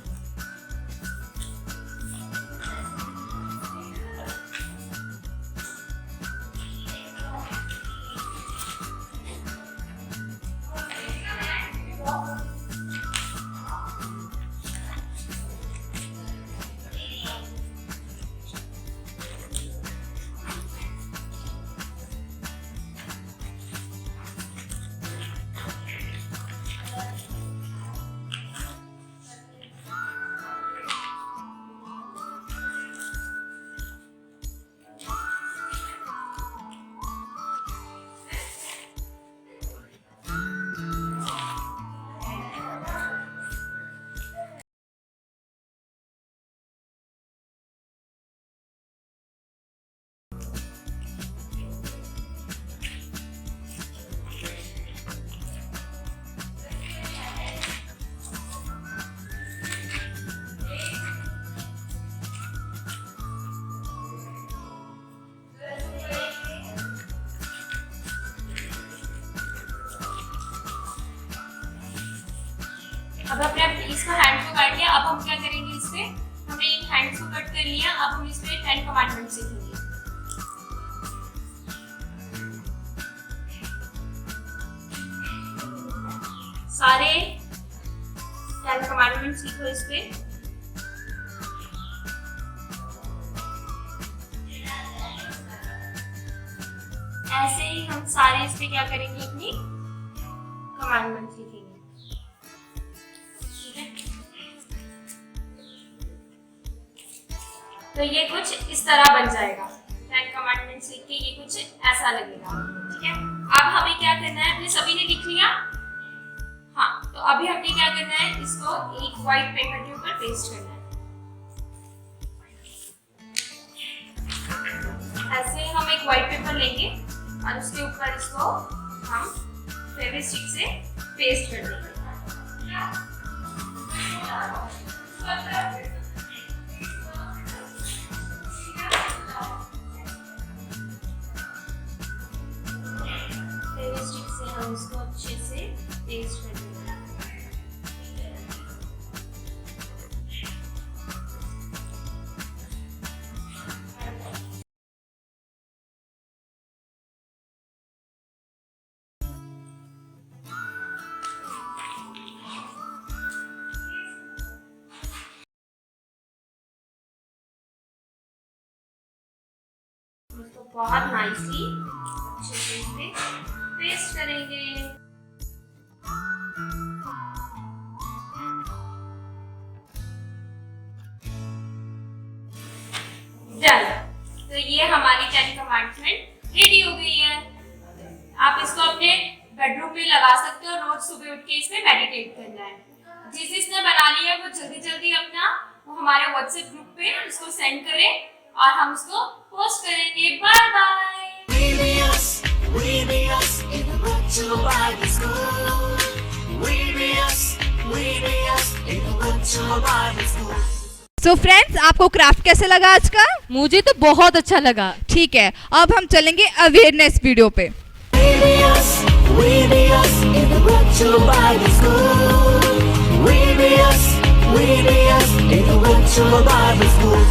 अब अपने इसको हैंड को काट लिया। अब हम क्या करेंगे, इस पे हमने इन हैंड्स को कट कर लिया। अब हम इस पे 10 कमांडमेंट सीखेंगे। सारे 10 कमांडमेंट सीखो इस पे। ऐसे ही हम सारे इस पे क्या करेंगे, अपनी कमांडमेंट सीखेंगे। तो ये कुछ इस तरह बन जाएगा। 10 कमांडमेंट सीख के ये कुछ ऐसा लगेगा। ठीक है, अब हमें क्या करना है, अपने सभी ने लिख लिया। हाँ, तो अभी हमें क्या करना है, इसको एक व्हाइट पेपर के ऊपर पेस्ट करना है। ऐसे हम एक व्हाइट पेपर लेंगे और उसके ऊपर इसको हम फेविस्टिक से पेस्ट कर देंगे। फेविस्टिक से हम इसको अच्छे से पेस्ट कर देंगे। इसको बहुत नाइसली अच्छे से इस पे पेस्ट करेंगे। डन। तो ये हमारी 10 कमांडमेंट रेडी हो गई है। आप इसको अपने बेडरूम में लगा सकते हो। रोज सुबह उठ के इस पे मेडिटेट करना है। जिसने बना लिया है वो जल्दी जल्दी अपना वो हमारे व्हाट्सएप ग्रुप पे इसको सेंड करें और हम उसको पोस्ट करेंगे। Bye bye. VBS in the virtual Bible school. VBS in the virtual Bible school. So friends, आपको क्राफ्ट कैसे लगा आज का? मुझे तो बहुत अच्छा लगा। ठीक है, अब हम चलेंगे अवेयरनेस वीडियो पे। VBS in the virtual Bible school. VBS in the virtual Bible school.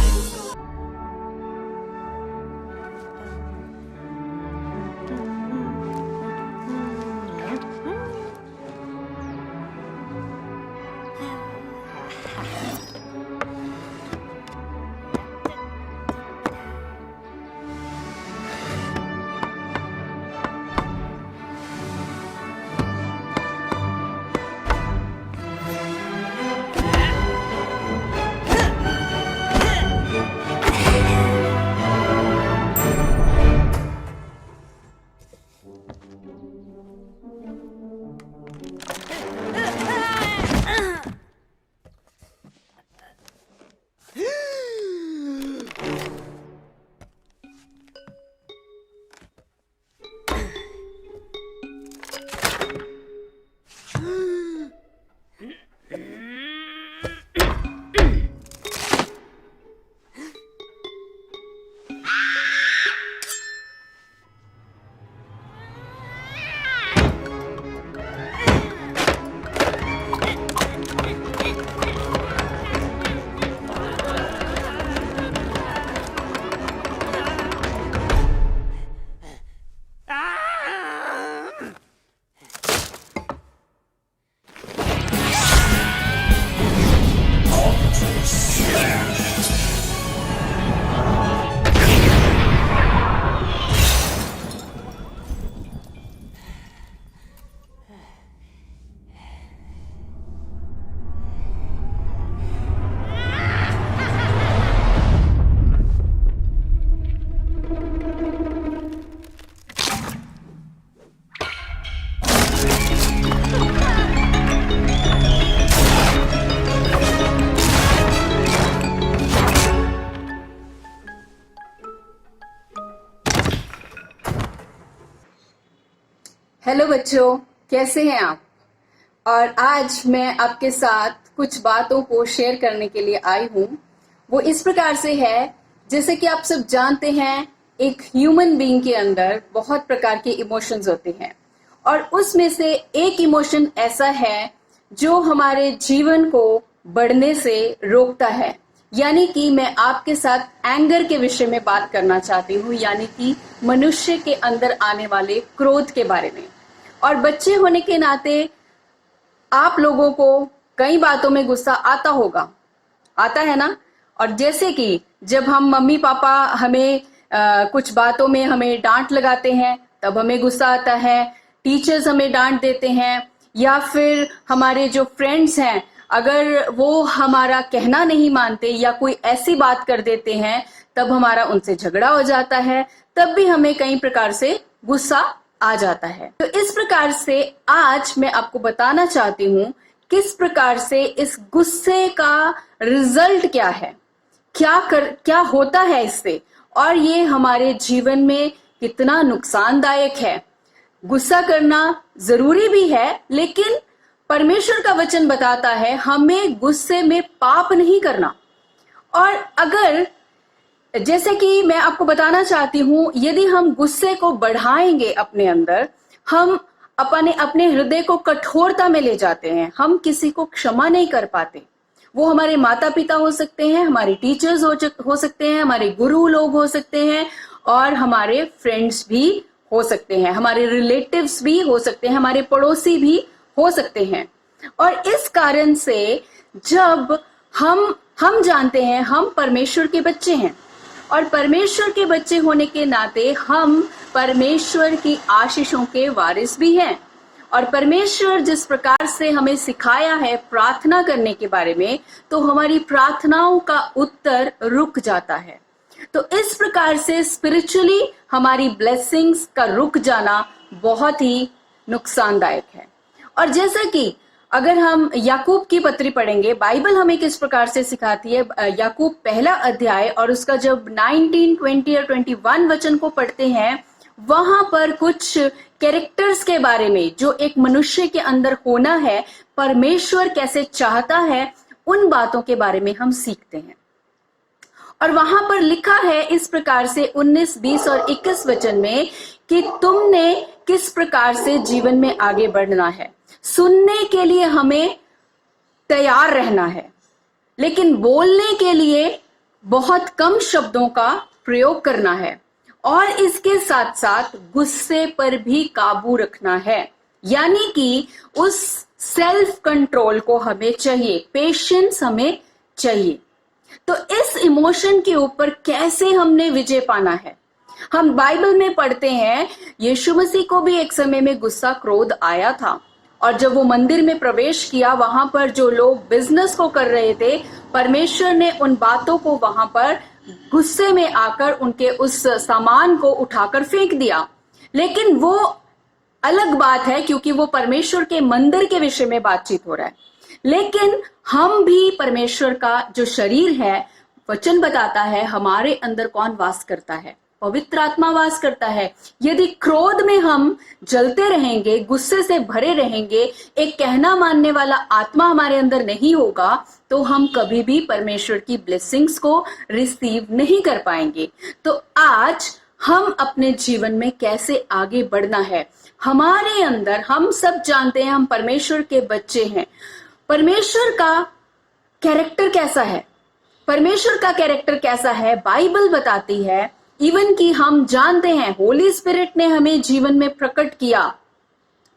Hello बच्चों, कैसे हैं आप? और आज मैं आपके साथ कुछ बातों को शेयर करने के लिए आई हूँ। वो इस प्रकार से है, जैसे कि आप सब जानते हैं, एक ह्यूमन बीइंग के अंदर बहुत प्रकार के इमोशंस होते हैं और उसमें से एक इमोशन ऐसा है जो हमारे जीवन को बढ़ने से रोकता है। यानी कि मैं आपके साथ एंगर के विषय में बात करना चाहती हूँ, यानी कि मनुष्य के अंदर आने वाले क्रोध के बारे में। और बच्चे होने के नाते आप लोगों को कई बातों में गुस्सा आता होगा, आता है ना। और जैसे कि जब हम मम्मी पापा हमें कुछ बातों में हमें डांट लगाते हैं तब हमें गुस्सा आता है, टीचर्स हमें डांट देते हैं, या फिर हमारे जो फ्रेंड्स हैं अगर वो हमारा कहना नहीं मानते या कोई ऐसी बात कर देते हैं तब हमारा उनसे झगड़ा हो जाता है, तब भी हमें कई प्रकार से गुस्सा आ जाता है। तो इस प्रकार से आज मैं आपको बताना चाहती हूँ किस प्रकार से इस गुस्से का रिजल्ट क्या है, क्या होता है इससे, और ये हमारे जीवन में कितना नुकसानदायक है। गुस्सा करना जरूरी भी है, लेकिन परमेश्वर का वचन बताता है हमें गुस्से में पाप नहीं करना। और अगर जैसे कि मैं आपको बताना चाहती हूं, यदि हम गुस्से को बढ़ाएंगे अपने अंदर, हम अपने हृदय को कठोरता में ले जाते हैं, हम किसी को क्षमा नहीं कर पाते। वो हमारे माता पिता हो सकते हैं, हमारे टीचर्स हो सकते हैं, हमारे गुरु लोग हो सकते हैं, और हमारे फ्रेंड्स भी हो सकते हैं, हमारे रिलेटिव्स भी हो सकते हैं, हमारे पड़ोसी भी हो सकते हैं। और इस कारण से जब हम जानते हैं हम परमेश्वर के बच्चे हैं, और परमेश्वर के बच्चे होने के नाते हम परमेश्वर की आशीषों के वारिस भी हैं। और परमेश्वर जिस प्रकार से हमें सिखाया है प्रार्थना करने के बारे में, तो हमारी प्रार्थनाओं का उत्तर रुक जाता है। तो इस प्रकार से स्पिरिचुअली हमारी ब्लेसिंग्स का रुक जाना बहुत ही नुकसानदायक है। और जैसा कि अगर हम याकूब की पत्री पढ़ेंगे, बाइबल हमें किस प्रकार से सिखाती है, याकूब पहला अध्याय और उसका जब 19, 20 और 21 वचन को पढ़ते हैं, वहां पर कुछ कैरेक्टर्स के बारे में जो एक मनुष्य के अंदर होना है, परमेश्वर कैसे चाहता है, उन बातों के बारे में हम सीखते हैं। और वहां पर लिखा है इस प्रकार से 19, 20 और 21 वचन में कि तुमने किस प्रकार से जीवन में आगे बढ़ना है। सुनने के लिए हमें तैयार रहना है, लेकिन बोलने के लिए बहुत कम शब्दों का प्रयोग करना है, और इसके साथ साथ गुस्से पर भी काबू रखना है। यानी कि उस सेल्फ कंट्रोल को हमें चाहिए, पेशेंस हमें चाहिए। तो इस इमोशन के ऊपर कैसे हमने विजय पाना है, हम बाइबल में पढ़ते हैं यीशु मसीह को भी एक समय में गुस्सा क्रोध आया था, और जब वो मंदिर में प्रवेश किया, वहां पर जो लोग बिजनेस को कर रहे थे, परमेश्वर ने उन बातों को वहां पर गुस्से में आकर उनके उस सामान को उठाकर फेंक दिया। लेकिन वो अलग बात है, क्योंकि वो परमेश्वर के मंदिर के विषय में बातचीत हो रहा है। लेकिन हम भी परमेश्वर का जो शरीर है, वचन बताता है हमारे अंदर कौन वास करता है, पवित्र आत्मा वास करता है। यदि क्रोध में हम जलते रहेंगे, गुस्से से भरे रहेंगे, एक कहना मानने वाला आत्मा हमारे अंदर नहीं होगा, तो हम कभी भी परमेश्वर की ब्लेसिंग्स को रिसीव नहीं कर पाएंगे। तो आज हम अपने जीवन में कैसे आगे बढ़ना है, हमारे अंदर, हम सब जानते हैं हम परमेश्वर के बच्चे हैं। परमेश्वर का कैरेक्टर कैसा है, परमेश्वर का कैरेक्टर कैसा है, बाइबल बताती है। इवन कि हम जानते हैं होली स्पिरिट ने हमें जीवन में प्रकट किया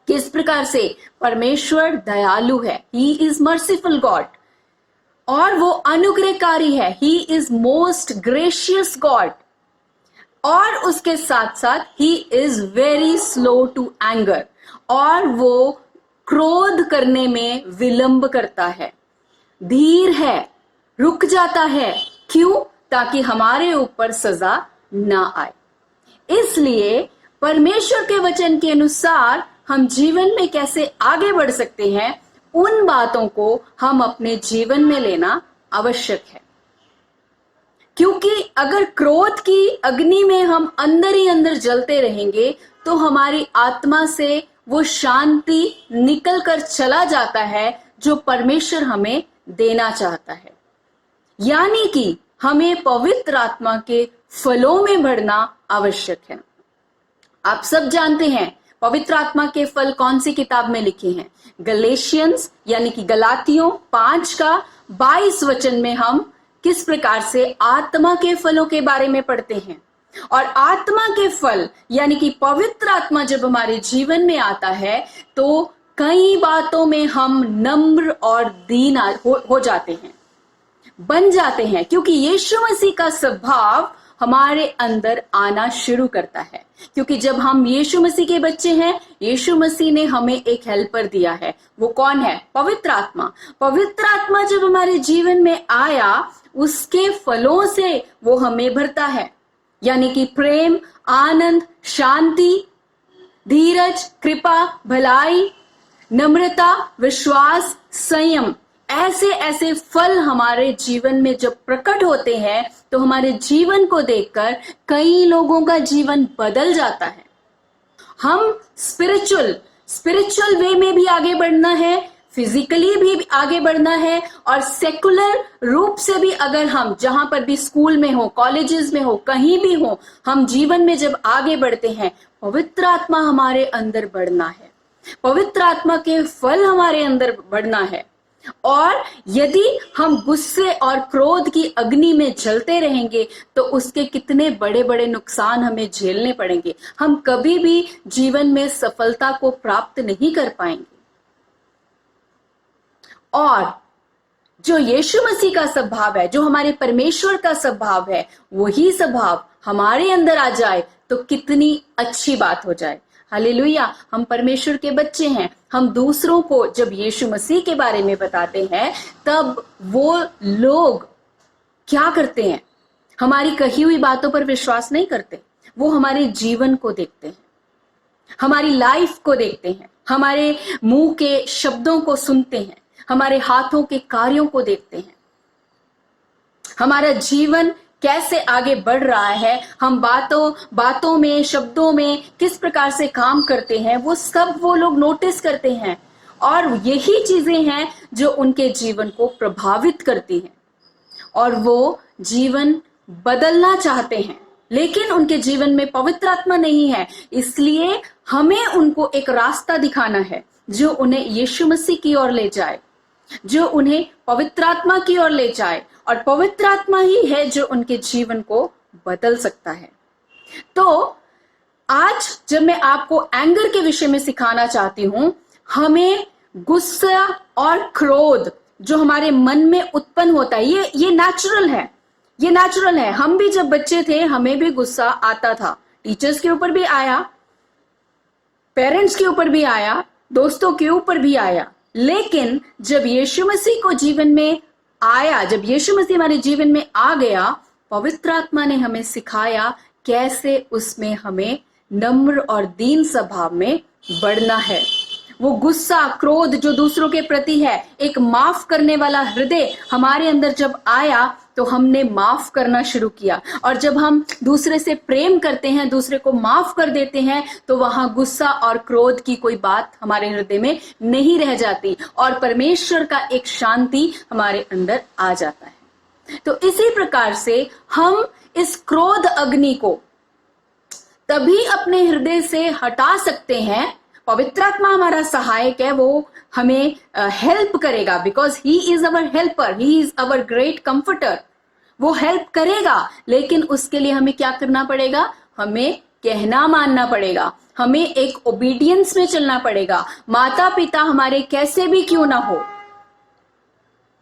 किस प्रकार से परमेश्वर दयालु है, ही इज मर्सीफुल गॉड, और वो अनुग्रहकारी है, he is most gracious God, और उसके साथ साथ he is very slow to anger, और वो क्रोध करने में विलंब करता है, धीर है, रुक जाता है। क्यों? ताकि हमारे ऊपर सजा ना आए। इसलिए परमेश्वर के वचन के अनुसार हम जीवन में कैसे आगे बढ़ सकते हैं, उन बातों को हम अपने जीवन में लेना आवश्यक है। क्योंकि अगर क्रोध की अग्नि में हम अंदर ही अंदर जलते रहेंगे, तो हमारी आत्मा से वो शांति निकल कर चला जाता है जो परमेश्वर हमें देना चाहता है। यानी कि हमें पवित्र आत्मा के फलों में बढ़ना आवश्यक है। आप सब जानते हैं पवित्र आत्मा के फल कौन सी किताब में लिखे हैं? गलेशियंस यानी कि गलातियों 5 का 22 वचन में हम किस प्रकार से आत्मा के फलों के बारे में पढ़ते हैं। और आत्मा के फल यानी कि पवित्र आत्मा जब हमारे जीवन में आता है तो कई बातों में हम नम्र और दीन हो जाते हैं, बन जाते हैं, क्योंकि यीशु मसीह का स्वभाव हमारे अंदर आना शुरू करता है। क्योंकि जब हम यीशु मसीह के बच्चे हैं, यीशु मसीह ने हमें एक हेल्पर दिया है। वो कौन है? पवित्र आत्मा। पवित्र आत्मा जब हमारे जीवन में आया, उसके फलों से वो हमें भरता है, यानी कि प्रेम, आनंद, शांति, धीरज, कृपा, भलाई, नम्रता, विश्वास, संयम, ऐसे ऐसे फल हमारे जीवन में जब प्रकट होते हैं तो हमारे जीवन को देखकर कई लोगों का जीवन बदल जाता है। हम स्पिरिचुअल वे में भी आगे बढ़ना है, फिजिकली भी आगे बढ़ना है, और सेकुलर रूप से भी अगर हम जहां पर भी स्कूल में हो, कॉलेजेस में हो, कहीं भी हो, हम जीवन में जब आगे बढ़ते हैं, पवित्र आत्मा हमारे अंदर बढ़ना है, पवित्र आत्मा के फल हमारे अंदर बढ़ना है। और यदि हम गुस्से और क्रोध की अग्नि में जलते रहेंगे तो उसके कितने बड़े बड़े नुकसान हमें झेलने पड़ेंगे। हम कभी भी जीवन में सफलता को प्राप्त नहीं कर पाएंगे। और जो यीशु मसीह का स्वभाव है, जो हमारे परमेश्वर का स्वभाव है, वही स्वभाव हमारे अंदर आ जाए तो कितनी अच्छी बात हो जाए। हालेलुया। हम परमेश्वर के बच्चे हैं। हम दूसरों को जब यीशु मसीह के बारे में बताते हैं तब वो लोग क्या करते हैं? हमारी कही हुई बातों पर विश्वास नहीं करते, वो हमारे जीवन को देखते हैं, हमारी लाइफ को देखते हैं, हमारे मुंह के शब्दों को सुनते हैं, हमारे हाथों के कार्यों को देखते हैं, हमारा जीवन कैसे आगे बढ़ रहा है, हम बातों में, शब्दों में किस प्रकार से काम करते हैं, वो सब वो लोग नोटिस करते हैं। और यही चीजें हैं जो उनके जीवन को प्रभावित करती हैं और वो जीवन बदलना चाहते हैं, लेकिन उनके जीवन में पवित्र आत्मा नहीं है। इसलिए हमें उनको एक रास्ता दिखाना है जो उन्हें यीशु मसीह की ओर ले जाए, जो उन्हें पवित्र आत्मा की ओर ले जाए, और पवित्र आत्मा ही है जो उनके जीवन को बदल सकता है। तो आज जब मैं आपको एंगर के विषय में सिखाना चाहती हूं, हमें गुस्सा और क्रोध जो हमारे मन में उत्पन्न होता है, ये नेचुरल है, ये नेचुरल है। हम भी जब बच्चे थे हमें भी गुस्सा आता था, टीचर्स के ऊपर भी आया, पेरेंट्स के ऊपर भी आया, दोस्तों के ऊपर भी आया। लेकिन जब यीशु मसीह को जीवन में आया, जब यीशु मसीह हमारे जीवन में आ गया, पवित्र आत्मा ने हमें सिखाया कैसे उसमें हमें नम्र और दीन स्वभाव में बढ़ना है। वो गुस्सा, क्रोध जो दूसरों के प्रति है, एक माफ करने वाला हृदय हमारे अंदर जब आया तो हमने माफ करना शुरू किया। और जब हम दूसरे से प्रेम करते हैं, दूसरे को माफ कर देते हैं, तो वहां गुस्सा और क्रोध की कोई बात हमारे हृदय में नहीं रह जाती और परमेश्वर का एक शांति हमारे अंदर आ जाता है। तो इसी प्रकार से हम इस क्रोध अग्नि को तभी अपने हृदय से हटा सकते हैं, पवित्र आत्मा हमारा सहायक है, वो हमें हेल्प करेगा, because he is our helper, he is our great comforter. वो हेल्प करेगा, लेकिन उसके लिए हमें क्या करना पड़ेगा? हमें कहना मानना पड़ेगा, हमें एक ओबीडियंस में चलना पड़ेगा। माता पिता हमारे कैसे भी क्यों ना हो,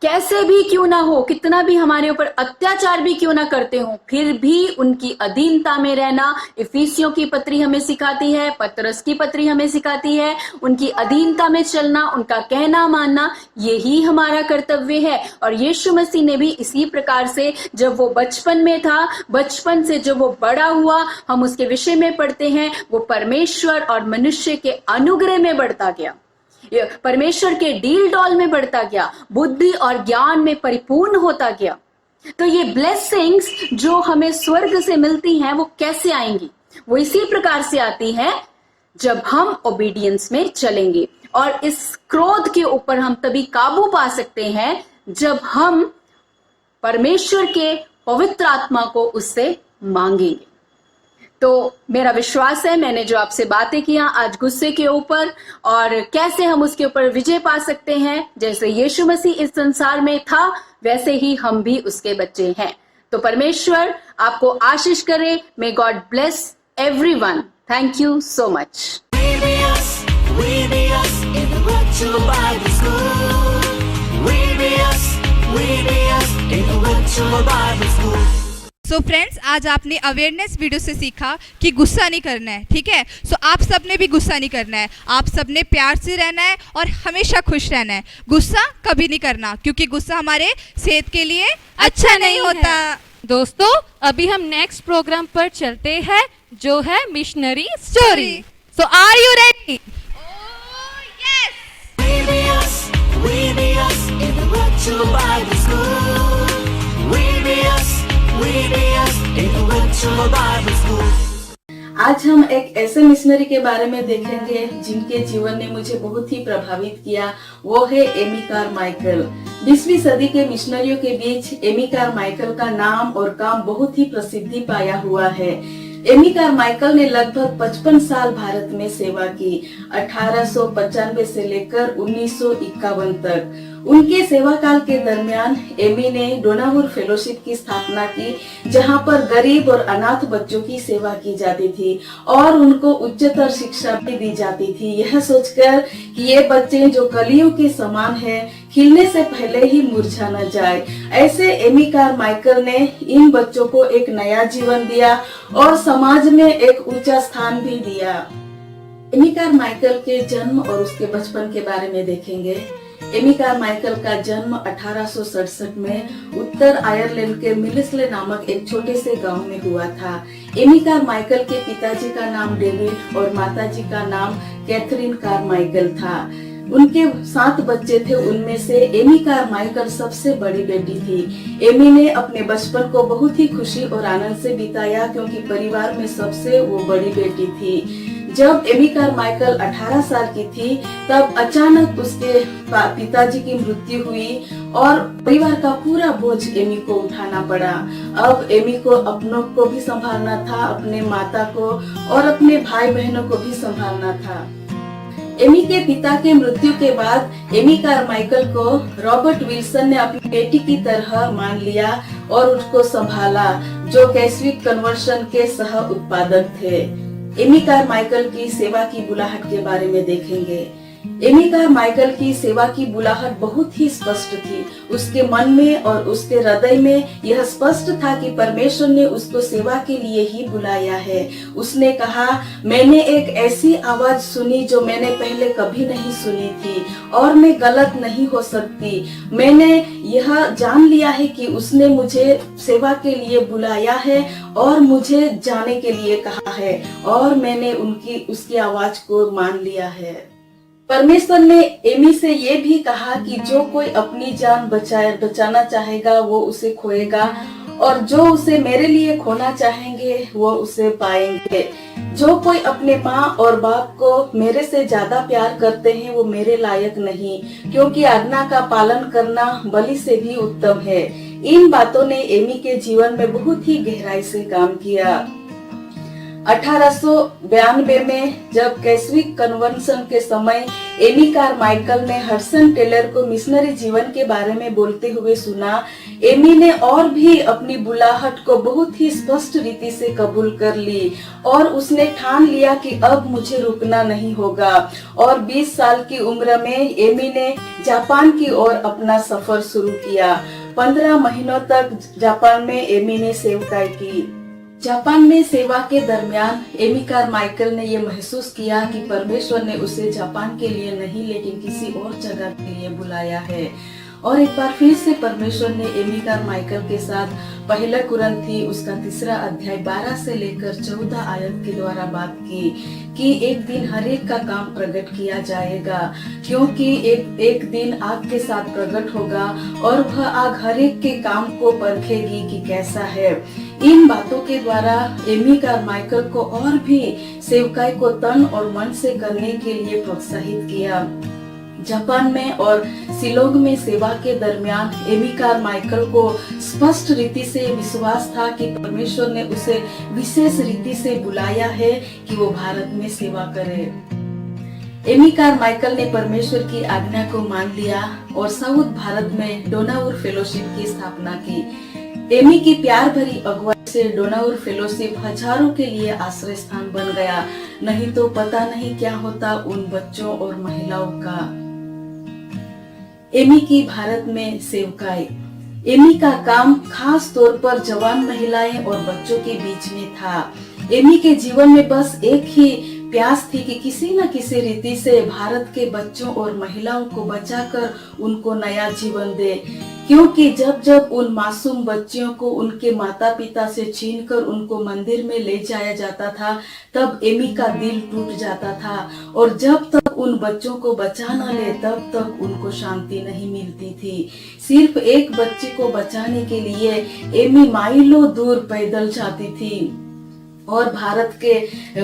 कैसे भी क्यों ना हो, कितना भी हमारे ऊपर अत्याचार भी क्यों ना करते हो, फिर भी उनकी अधीनता में रहना इफिसियों की पत्री हमें सिखाती है, पतरस की पत्री हमें सिखाती है। उनकी अधीनता में चलना, उनका कहना मानना, यही हमारा कर्तव्य है। और यीशु मसीह ने भी इसी प्रकार से, जब वो बचपन में था, बचपन से जब वो बड़ा हुआ, हम उसके विषय में पढ़ते हैं, वो परमेश्वर और मनुष्य के अनुग्रह में बढ़ता गया, परमेश्वर के डील डॉल में बढ़ता गया, बुद्धि और ज्ञान में परिपूर्ण होता गया। तो ये ब्लेसिंग्स जो हमें स्वर्ग से मिलती हैं, वो कैसे आएंगी? वो इसी प्रकार से आती हैं जब हम ओबीडियंस में चलेंगे। और इस क्रोध के ऊपर हम तभी काबू पा सकते हैं जब हम परमेश्वर के पवित्र आत्मा को उससे मांगेंगे। तो मेरा विश्वास है मैंने जो आपसे बातें किया आज गुस्से के ऊपर और कैसे हम उसके ऊपर विजय पा सकते हैं, जैसे यीशु मसीह इस संसार में था वैसे ही हम भी उसके बच्चे हैं। तो परमेश्वर आपको आशीष करे। May God bless everyone. Thank you so much. We be us in the virtual Bible school. We be us in the virtual Bible school. So friends, आज आपने अवेयरनेस वीडियो से सीखा कि गुस्सा नहीं करना है, ठीक है। सो आप सबने भी गुस्सा नहीं करना है, आप सबने प्यार से रहना है और हमेशा खुश रहना है। गुस्सा कभी नहीं करना, क्योंकि गुस्सा हमारे सेहत के लिए अच्छा नहीं होता। दोस्तों, अभी हम नेक्स्ट प्रोग्राम पर चलते हैं जो है missionary story. So are you ready? We be us in the virtual Bible school. We be us in the virtual Bible school. आज हम एक ऐसे मिशनरी के बारे में देखेंगे जिनके जीवन ने मुझे बहुत ही प्रभावित किया। वो है एमी कारमाइकल। 20वीं सदी के मिशनरियों के बीच एमी कारमाइकल का नाम और काम बहुत ही प्रसिद्धि पाया हुआ है। एमी कारमाइकल ने लगभग 55 साल भारत में सेवा की, 1895 से लेकर 1951 तक। उनके सेवा काल के दरमियान एमी ने डोनाहुर फेलोशिप की स्थापना की, जहां पर गरीब और अनाथ बच्चों की सेवा की जाती थी और उनको उच्चतर शिक्षा भी दी जाती थी, यह सोचकर कि ये बच्चे जो कलियों के समान हैं, खिलने से पहले ही मुरझा न जाए। ऐसे एमी कारमाइकल ने इन बच्चों को एक नया जीवन दिया और समाज में एक ऊंचा स्थान भी दिया। एमी कारमाइकल के जन्म और उसके बचपन के बारे में देखेंगे। एमी कारमाइकल का जन्म 1867 में उत्तर आयरलैंड के मिलिस्ले नामक एक छोटे से गांव में हुआ था। एमी कारमाइकल के पिताजी का नाम डेविड और माताजी का नाम कैथरीन कारमाइकल था। उनके 7 बच्चे थे, उनमें से एमी कारमाइकल सबसे बड़ी बेटी थी। एमी ने अपने बचपन को बहुत ही खुशी और आनंद से बिताया, क्योंकि परिवार में सबसे वो बड़ी बेटी थी। जब एमी कारमाइकल 18 साल की थी, तब अचानक उसके पिताजी की मृत्यु हुई और परिवार का पूरा बोझ एमी को उठाना पड़ा। अब एमी को अपनों को भी संभालना था, अपने माता को और अपने भाई बहनों को भी संभालना था। एमी के पिता के मृत्यु के बाद एमी कारमाइकल को रॉबर्ट विल्सन ने अपनी बेटी की तरह मान लिया और उसको संभाला, जो कैस्विक कन्वर्शन के सह उत्पादक थे। एमी कारमाइकल की सेवा की बुलाहट के बारे में देखेंगे। एमी कारमाइकल की सेवा की बुलाहट बहुत ही स्पष्ट थी। उसके मन में और उसके हृदय में यह स्पष्ट था कि परमेश्वर ने उसको सेवा के लिए ही बुलाया है। उसने कहा, मैंने एक ऐसी आवाज सुनी जो मैंने पहले कभी नहीं सुनी थी और मैं गलत नहीं हो सकती। मैंने यह जान लिया है कि उसने मुझे सेवा के लिए बुलाया है और मुझे जाने के लिए कहा है और मैंने उसकी आवाज को मान लिया है। परमेश्वर ने एमी से ये भी कहा कि जो कोई अपनी जान बचाना चाहेगा वो उसे खोएगा, और जो उसे मेरे लिए खोना चाहेंगे वो उसे पाएंगे। जो कोई अपने माँ और बाप को मेरे से ज्यादा प्यार करते हैं वो मेरे लायक नहीं, क्योंकि आज्ञा का पालन करना बलि से भी उत्तम है। इन बातों ने एमी के जीवन में बहुत ही गहराई से काम किया। 1892 में जब कैस्विक कन्वेंशन के समय एमी कारमाइकल ने हडसन टेलर को मिशनरी जीवन के बारे में बोलते हुए सुना, एमी ने और भी अपनी बुलाहट को बहुत ही स्पष्ट रीति से कबूल कर ली और उसने ठान लिया कि अब मुझे रुकना नहीं होगा। और 20 साल की उम्र में एमी ने जापान की ओर अपना सफर शुरू किया। 15 महीनों तक जापान में एमी ने सेवकाई की। जापान में सेवा के दरमियान एमी कारमाइकल ने यह महसूस किया कि परमेश्वर ने उसे जापान के लिए नहीं लेकिन किसी और जगह के लिए बुलाया है। और एक बार फिर से परमेश्वर ने एमी कारमाइकल के साथ पहला कुरिन्थी उसका 3 अध्याय 12 से लेकर 14 आयत के द्वारा बात की कि एक दिन हर एक का काम प्रकट किया जाएगा, क्योंकि एक दिन आग के साथ प्रकट होगा और वह आग हर एक के काम को परखेगी कि कैसा है। इन बातों के द्वारा एमी कारमाइकल को और भी सेवकाई को तन और मन से करने के लिए प्रोत्साहित किया। जापान में और शिलोंग में सेवा के दरमियान एमी कारमाइकल को स्पष्ट रीति से विश्वास था कि परमेश्वर ने उसे विशेष रीति से बुलाया है कि वो भारत में सेवा करे। एमी कारमाइकल ने परमेश्वर की आज्ञा को मान लिया और साउथ भारत में डोनाउर फेलोशिप की स्थापना की। एमी की प्यार भरी अगुवाई से डोनाउर फेलोशिप हजारों के लिए आश्रय स्थान बन गया, नहीं तो पता नहीं क्या होता उन बच्चों और महिलाओं का। एमी की भारत में सेवकाई। एमी का काम खास तौर पर जवान महिलाएं और बच्चों के बीच में था। एमी के जीवन में बस एक ही प्यास थी कि किसी न किसी रीति से भारत के बच्चों और महिलाओं को बचाकर उनको नया जीवन दे, क्योंकि जब जब उन मासूम बच्चियों को उनके माता पिता से छीनकर उनको मंदिर में ले जाया जाता था, तब एमी का दिल टूट जाता था और जब तक उन बच्चों को बचा न ले तब तक उनको शांति नहीं मिलती थी। सिर्फ एक बच्चे को बचाने के लिए एमी माइलों दूर पैदल जाती थी और भारत के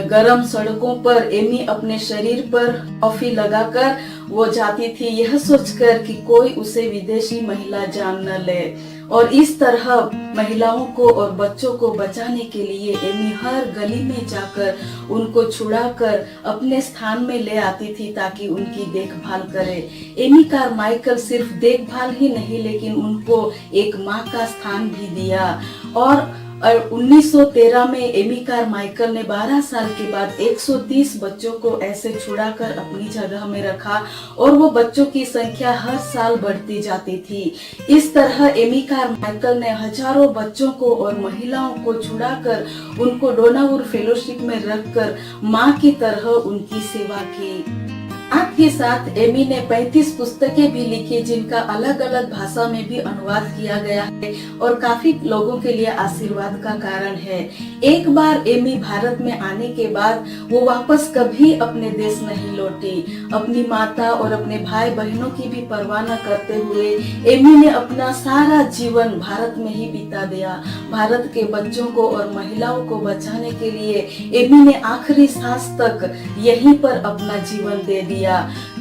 गर्म सड़कों पर एमी अपने शरीर पर कॉफी लगाकर वो जाती थी, यह सोचकर कि कोई उसे विदेशी महिला जान न ले। और इस तरह महिलाओं को और बच्चों को बचाने के लिए एमी हर गली में जाकर उनको छुड़ाकर अपने स्थान में ले आती थी ताकि उनकी देखभाल करे। एमी कारमाइकल सिर्फ देखभाल ही नहीं लेकिन उनको एक माँ का स्थान भी दिया। और 1913 में एमी कारमाइकल ने 12 साल के बाद 130 बच्चों को ऐसे छुड़ाकर अपनी जगह में रखा और वो बच्चों की संख्या हर साल बढ़ती जाती थी। इस तरह एमी कारमाइकल ने हजारों बच्चों को और महिलाओं को छुड़ाकर उनको डोनाउर फेलोशिप में रखकर माँ की तरह उनकी सेवा की। आपके साथ एमी ने 35 पुस्तकें भी लिखी जिनका अलग अलग भाषा में भी अनुवाद किया गया है और काफी लोगों के लिए आशीर्वाद का कारण है। एक बार एमी भारत में आने के बाद वो वापस कभी अपने देश नहीं लौटी। अपनी माता और अपने भाई बहनों की भी परवाह न करते हुए एमी ने अपना सारा जीवन भारत में ही बिता दिया। भारत के बच्चों को और महिलाओं को बचाने के लिए एमी ने आखिरी सांस तक यहीं पर अपना जीवन दे दिया।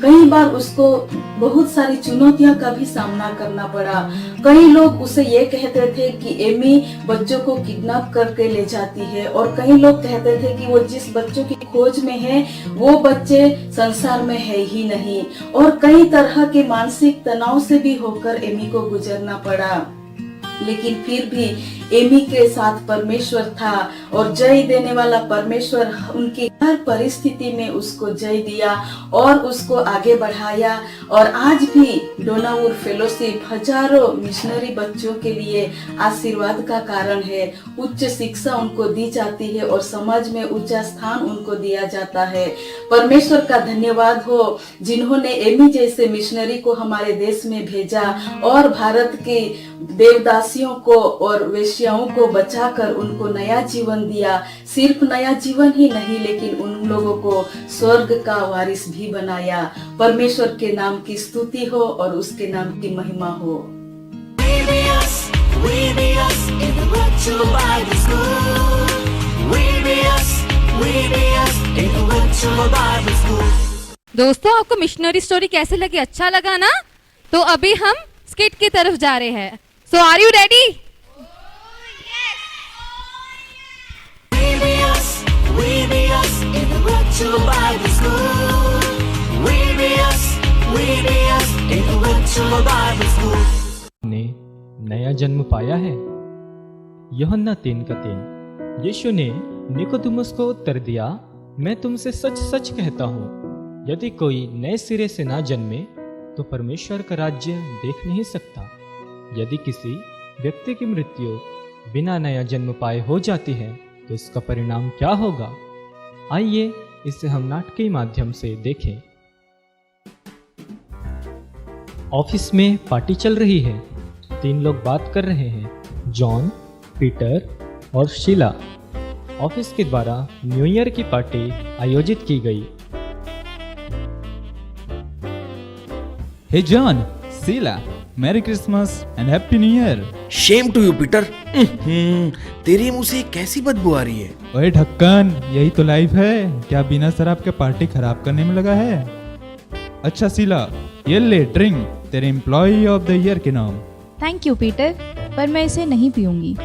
कई बार उसको बहुत सारी चुनौतियों का भी सामना करना पड़ा। कई लोग उसे ये कहते थे कि एमी बच्चों को किडनैप करके ले जाती है और कई लोग कहते थे कि वो जिस बच्चों की खोज में है वो बच्चे संसार में है ही नहीं। और कई तरह के मानसिक तनाव से भी होकर एमी को गुजरना पड़ा, लेकिन फिर भी एमी के साथ परमेश्वर था और जय देने वाला परमेश्वर उनकी हर परिस्थिति में उसको जय दिया और उसको आगे बढ़ाया। और आज भी डोनाउर फेलोशिप हजारों मिशनरी बच्चों के लिए आशीर्वाद का कारण है। उच्च शिक्षा उनको दी जाती है और समाज में उच्च स्थान उनको दिया जाता है। परमेश्वर का धन्यवाद हो जिन्होंने एमी जैसे मिशनरी को हमारे देश में भेजा और भारत की देवदासियों को और वेश्याओं को बचाकर उनको नया जीवन दिया। सिर्फ नया जीवन ही नहीं लेकिन उन लोगों को स्वर्ग का वारिस भी बनाया। परमेश्वर के नाम की स्तुति हो और उसके नाम की महिमा हो। दोस्तों आपको मिशनरी स्टोरी कैसे लगी? अच्छा लगा ना? तो अभी हम स्किट की तरफ जा रहे हैं। So are you ready? ने नया जन्म पाया है। यूहन्ना 3:3। यीशु ने निकोदेमुस को उत्तर दिया, मैं तुमसे सच सच कहता हूँ, यदि कोई नए सिरे से ना जन्मे तो परमेश्वर का राज्य देख नहीं सकता। यदि किसी व्यक्ति की मृत्यु बिना नया जन्म पाए हो जाती है तो इसका परिणाम क्या होगा? आइए इसे हम नाटकीय माध्यम से देखें। ऑफिस में पार्टी चल रही है। 3 लोग बात कर रहे हैं, जॉन, पीटर और शीला। ऑफिस के द्वारा न्यू ईयर की पार्टी आयोजित की गई। Hey John, Sheila, merry Christmas and happy new year. Same to you Peter. तेरे मुंह से कैसी बदबू आ रही है? ओए ढक्कन, यही तो लाइफ है। क्या बिना शराब के पार्टी खराब करने में लगा है? अच्छा शीला, ये ले ड्रिंक, तेरे एम्प्लॉय ऑफ द ईयर के नाम। थैंक यू पीटर, पर मैं इसे नहीं पीऊंगी।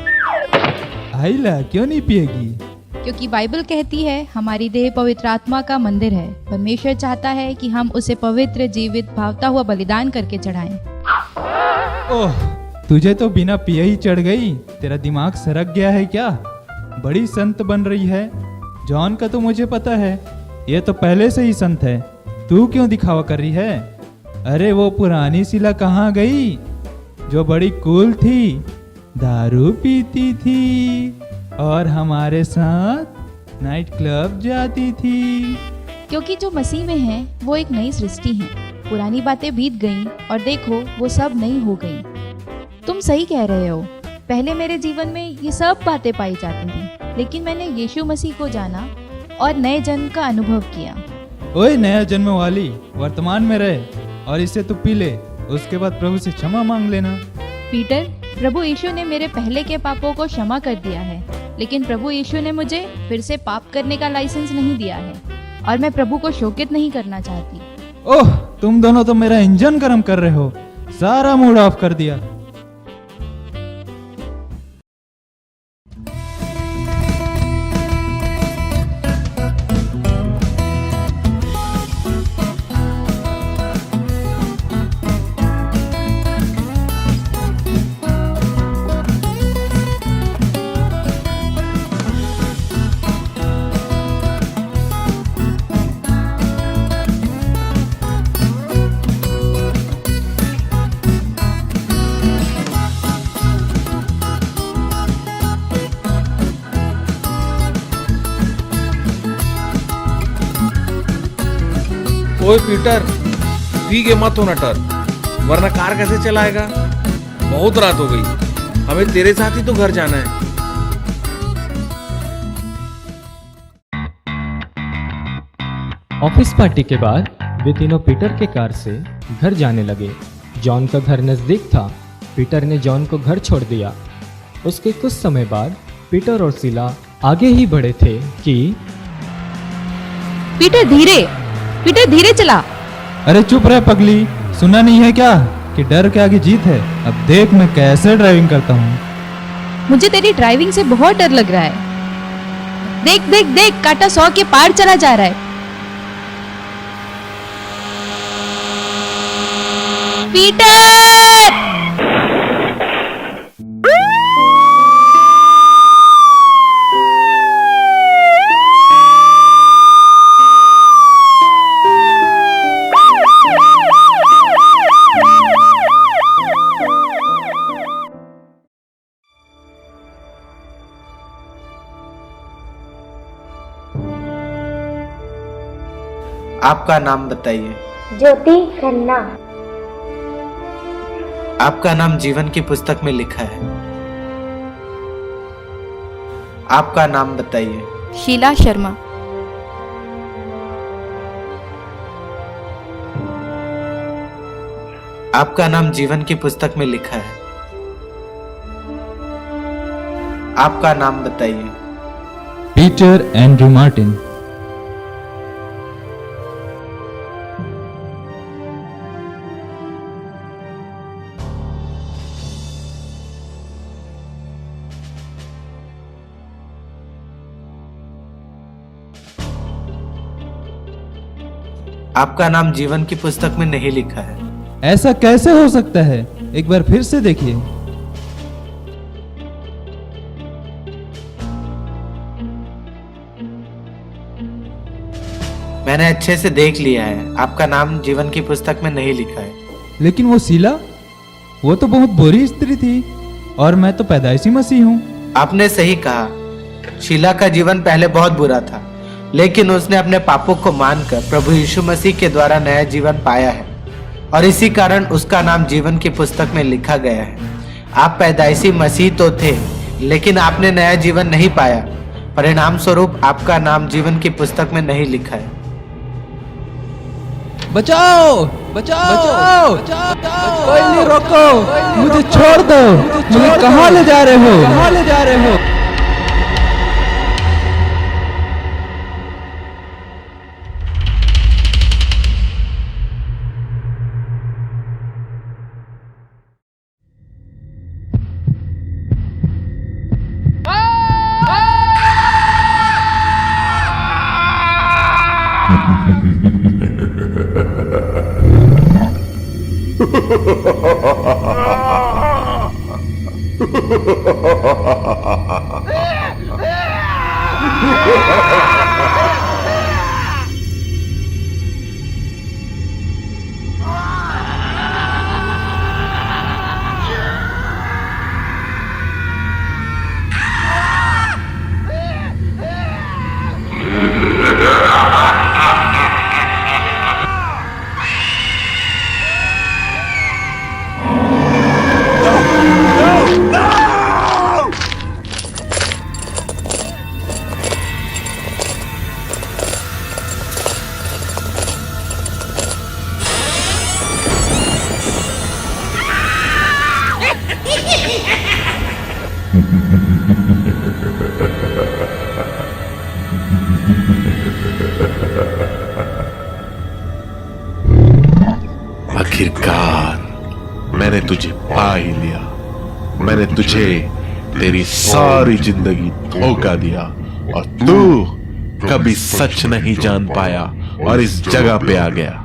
आइला, क्यों नहीं पिएगी? क्योंकि बाइबल कहती है हमारी देह पवित्र आत्मा का मंदिर है। परमेश्वर चाहता है कि हम उसे पवित्र, जीवित, भावता हुआ बलिदान करके चढ़ाएं। ओह, तुझे तो बिना पिए ही चढ़ गई। तेरा दिमाग सरक गया है क्या? बड़ी संत बन रही है। जॉन का तो मुझे पता है, ये तो पहले से ही संत है। तू क्यों दिखावा कर रही है? अरे वो पुरानी शीला कहाँ गई जो बड़ी कूल थी, दारू पीती थी और हमारे साथ नाइट क्लब जाती थी? क्योंकि जो मसीह में है वो एक नई सृष्टि है। पुरानी बातें बीत गईं और देखो वो सब नई हो गई। तुम सही कह रहे हो। पहले मेरे जीवन में ये सब बातें पाई जाती थी, लेकिन मैंने यीशु मसीह को जाना और नए जन्म का अनुभव किया। ओए नया जन्म वाली, वर्तमान में रहे और इसे तू पी ले। उसके बाद प्रभु से क्षमा मांग लेना। पीटर, प्रभु यीशु ने मेरे पहले के पापों को क्षमा कर दिया है, लेकिन प्रभु यीशु ने मुझे फिर से पाप करने का लाइसेंस नहीं दिया है और मैं प्रभु को शोकित नहीं करना चाहती। ओह, तुम दोनों तो मेरा इंजन गर्म कर रहे हो। सारा मूड ऑफ कर दिया। ओए पीटर, पी के मत हो नटर, वरना कार कैसे चलाएगा? बहुत रात हो गई, हमें तेरे साथ ही तो घर जाना है। ऑफिस पार्टी के बाद वे तीनों पीटर के कार से घर जाने लगे। जॉन का घर नजदीक था। पीटर ने जॉन को घर छोड़ दिया। उसके कुछ समय बाद पीटर और शीला आगे ही बढ़े थे कि पीटर धीरे चला। अरे चुप रहे पगली, सुना नहीं है क्या कि डर के आगे जीत है? अब देख मैं कैसे ड्राइविंग करता हूँ। मुझे तेरी ड्राइविंग से बहुत डर लग रहा है। देख देख देख, काटा 100 के पार चला जा रहा है। पीटर! आपका नाम बताइए। ज्योति खन्ना। आपका नाम जीवन की पुस्तक में लिखा है। आपका नाम बताइए। शीला शर्मा। आपका नाम जीवन की पुस्तक में लिखा है। आपका नाम बताइए। Peter Andrew Martin. आपका नाम जीवन की पुस्तक में नहीं लिखा है। ऐसा कैसे हो सकता है? एक बार फिर से देखिए। मैंने अच्छे से देख लिया है, आपका नाम जीवन की पुस्तक में नहीं लिखा है। लेकिन वो शीला, वो तो बहुत बुरी स्त्री थी और मैं तो पैदाइशी मसीह हूँ। आपने सही कहा। शीला का जीवन पहले बहुत बुरा था, लेकिन उसने अपने पापों को मानकर प्रभु यीशु मसीह के द्वारा नया जीवन पाया है और इसी कारण उसका नाम जीवन की पुस्तक में लिखा गया है। आप पैदाइशी मसीह तो थे, लेकिन आपने नया जीवन नहीं पाया। परिणाम स्वरूप आपका नाम जीवन की पुस्तक में नहीं लिखा है। बचाओ बचाओ बचाओ, कोई नहीं, रोको, मुझे छोड़ दो। मुझे कहाँ ले जा रहे हो? कहाँ ले जा रहे हो? आखिरकार मैंने तुझे पा ही लिया। मैंने तुझे तेरी सारी जिंदगी धोखा दिया और तू कभी सच नहीं जान पाया और इस जगह पे आ गया।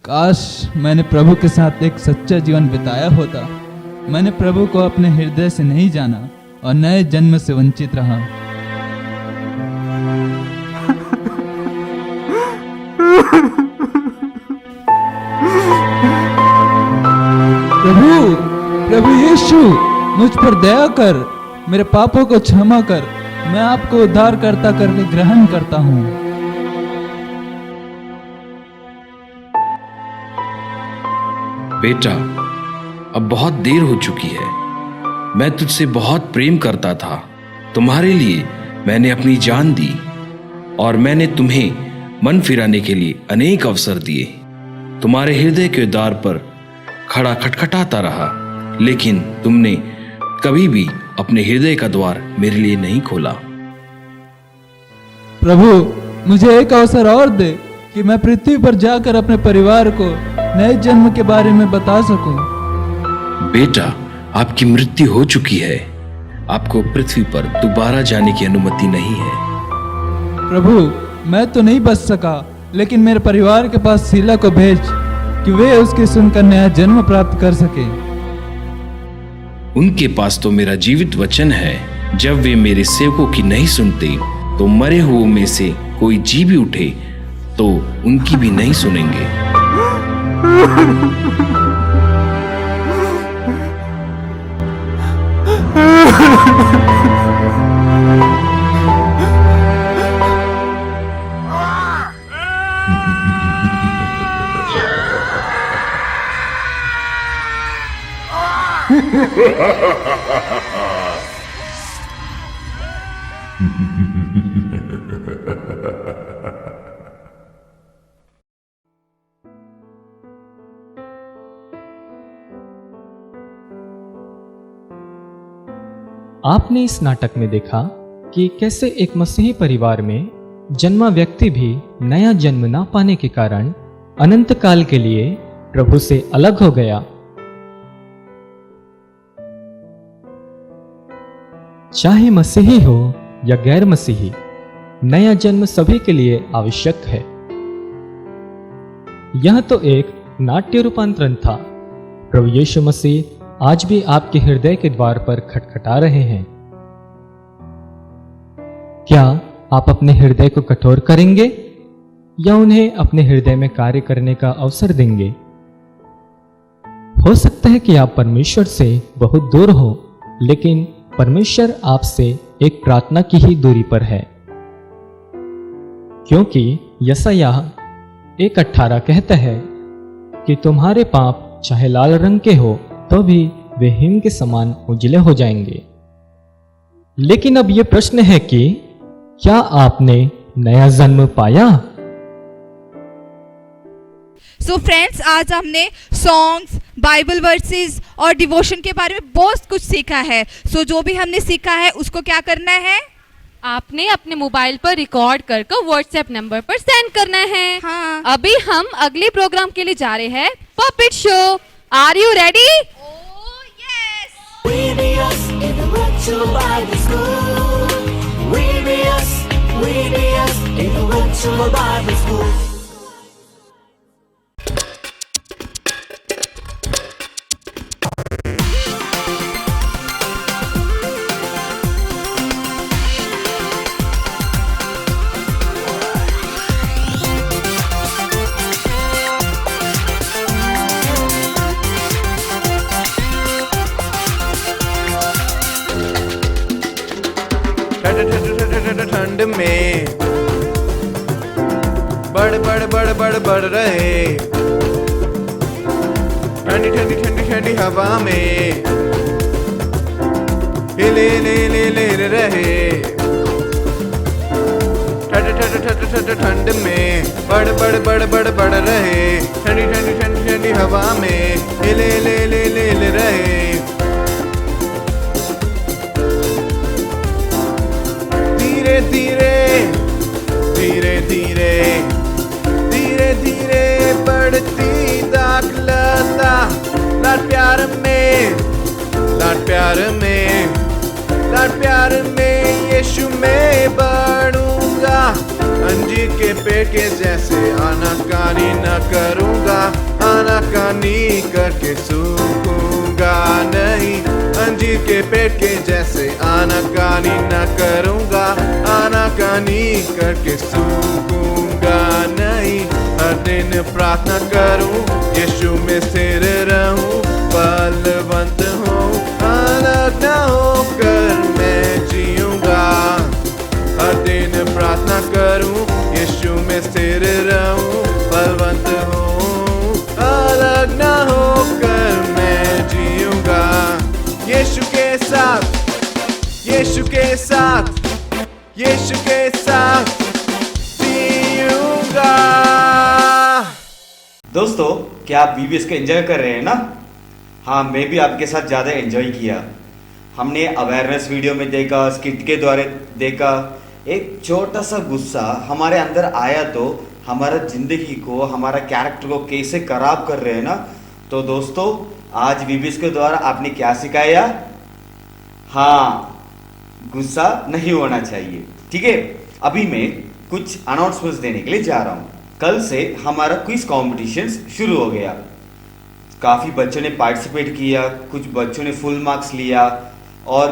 काश मैंने प्रभु के साथ एक सच्चा जीवन बिताया होता। मैंने प्रभु को अपने हृदय से नहीं जाना और नए जन्म से वंचित रहा। प्रभु, प्रभु यीशु, मुझ पर दया कर, मेरे पापों को क्षमा कर। मैं आपको उद्धारकर्ता करके ग्रहण करता हूँ। बेटा, अब बहुत देर हो चुकी है। मैं तुझसे बहुत प्रेम करता था। तुम्हारे लिए मैंने अपनी जान दी और मैंने तुम्हें मन फिराने के लिए अनेक अवसर दिए। तुम्हारे हृदय के द्वार पर खड़ा खटखटाता रहा, लेकिन तुमने कभी भी अपने हृदय का द्वार मेरे लिए नहीं खोला। प्रभु, मुझे एक अवसर और दे कि मैं पृथ्वी पर जाकर अपने परिवार को नए जन्म के बारे में बता सकूं। बेटा, आपकी मृत्यु हो चुकी है। आपको पृथ्वी पर दोबारा जाने की अनुमति नहीं है। प्रभु, मैं तो नहीं बच सका, लेकिन मेरे परिवार के पास शीला को भेज कि वे उसकी सुनकर नया जन्म प्राप्त कर सके। उनके पास तो मेरा जीवित वचन है। जब वे मेरे सेवकों की नहीं सुनते तो मरे हुओं में से कोई जी भी उठे तो उनकी भी नहीं सुनेंगे। आपने इस नाटक में देखा कि कैसे एक मसीही परिवार में जन्मा व्यक्ति भी नया जन्म ना पाने के कारण अनंत काल के लिए प्रभु से अलग हो गया। चाहे मसीही हो या गैर मसीही, नया जन्म सभी के लिए आवश्यक है। यह तो एक नाट्य रूपांतरण था। प्रभु यीशु मसीह आज भी आपके हृदय के द्वार पर खटखटा रहे हैं। क्या आप अपने हृदय को कठोर करेंगे या उन्हें अपने हृदय में कार्य करने का अवसर देंगे। हो सकता है कि आप परमेश्वर से बहुत दूर हो, लेकिन परमेश्वर आपसे एक प्रार्थना की ही दूरी पर है, क्योंकि यशायाह 1:18 कहता है कि तुम्हारे पाप चाहे लाल रंग के हो तो भी वे हिम के समान उजले हो जाएंगे। लेकिन अब यह प्रश्न है कि क्या आपने नया जन्म पाया? सो फ्रेंड्स, आज हमने सॉन्ग्स, बाइबल वर्सेस और डिवोशन के बारे में बहुत कुछ सीखा है। सो जो भी हमने सीखा है उसको क्या करना है? आपने अपने मोबाइल पर रिकॉर्ड कर व्हाट्सएप नंबर पर सेंड करना है। हाँ। अभी हम अगले प्रोग्राम के लिए जा रहे हैं, puppet show. Are you ready? VBS in the virtual Bible school. VBS in the virtual Bible school. ठंड में बढ़ रहे, ठंडी ठंडी ठंडी ठंडी हवा में ले रहे। ठंड में बढ़ रहे, ठंडी ठंडी ठंडी ठंडी हवा में ले रहे। धीरे बढ़ती दाखलता, लाड प्यार में यीशु में बढ़ूंगा। अंजीर के पेड़ के जैसे आनाकानी न करूंगा, आनाकानी करके सूखूंगा नहीं। अंजीर के पेड़ के जैसे आनाकानी न करूंगा, आनाकानी करके सूखूंगा नहीं। हर दिन प्रार्थना करूं, यीशु में स्थिर रहूं, बलवंत हूं, अलग न होकर मैं जीऊंगा। हर दिन प्रार्थना करूं, यीशु में स्थिर रहूं, बलवंत हूं, अलग न होकर मैं जीऊंगा। यीशु के साथ जीऊंगा। दोस्तों, क्या आप VBS को एंजॉय कर रहे हैं ना? हाँ, मैं भी आपके साथ ज़्यादा एंजॉय किया। हमने अवेयरनेस वीडियो में देखा, स्किट के द्वारा देखा, एक छोटा सा गुस्सा हमारे अंदर आया तो हमारा जिंदगी को, हमारा कैरेक्टर को कैसे खराब कर रहे हैं ना। तो दोस्तों, आज VBS के द्वारा आपने क्या सिखाया? हाँ, गुस्सा नहीं होना चाहिए। ठीक है, अभी मैं कुछ अनाउंसमेंट्स देने के लिए जा रहा हूँ। कल से हमारा क्विज कॉम्पिटिशन शुरू हो गया। काफ़ी बच्चों ने पार्टिसिपेट किया, कुछ बच्चों ने फुल मार्क्स लिया और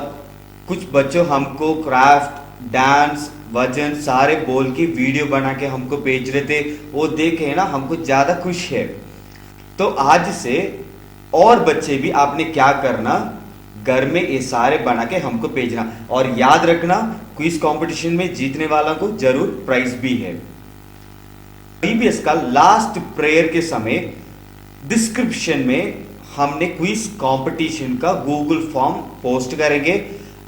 कुछ बच्चों हमको क्राफ्ट, डांस, वजन सारे बोल के वीडियो बना के हमको भेज रहे थे। वो देखे ना, हमको ज़्यादा खुश है। तो आज से और बच्चे भी आपने क्या करना, घर में ये सारे बना के हमको भेजना। और याद रखना, क्विज कंपटीशन में जीतने वालों को जरूर प्राइज भी है। VBS का लास्ट प्रेयर के समय डिस्क्रिप्शन में हमने क्विज कंपटीशन का गूगल फॉर्म पोस्ट करेंगे।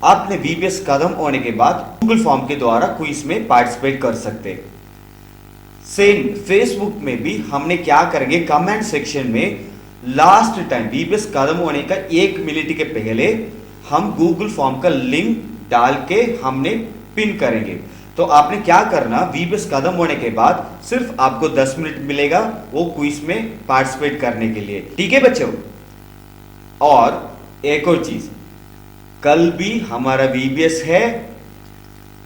आपने VBS खत्म होने के बाद गूगल फॉर्म के द्वारा क्विज में पार्टिसिपेट कर सकते। सेम फेसबुक में भी हमने क्या करेंगे, कमेंट सेक्शन में लास्ट टाइम VBS खत्म होने का 1 मिनट के पहले हम गूगल फॉर्म का लिंक डाल के हमने पिन करेंगे। तो आपने क्या करना, VBS खत्म होने के बाद सिर्फ आपको 10 मिनट मिलेगा वो क्विज में पार्टिसिपेट करने के लिए। ठीक है बच्चों? और एक और चीज, कल भी हमारा VBS है,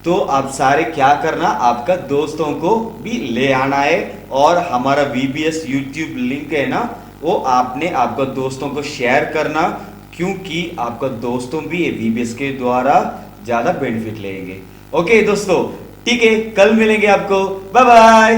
तो आप सारे क्या करना, आपका दोस्तों को भी ले आना है। और हमारा VBS YouTube लिंक है ना, वो आपने आपका दोस्तों को शेयर करना, क्योंकि आपका दोस्तों भी ये VBS के द्वारा ज्यादा बेनिफिट लेंगे। ओके दोस्तों, ठीक है, कल मिलेंगे आपको। Bye bye.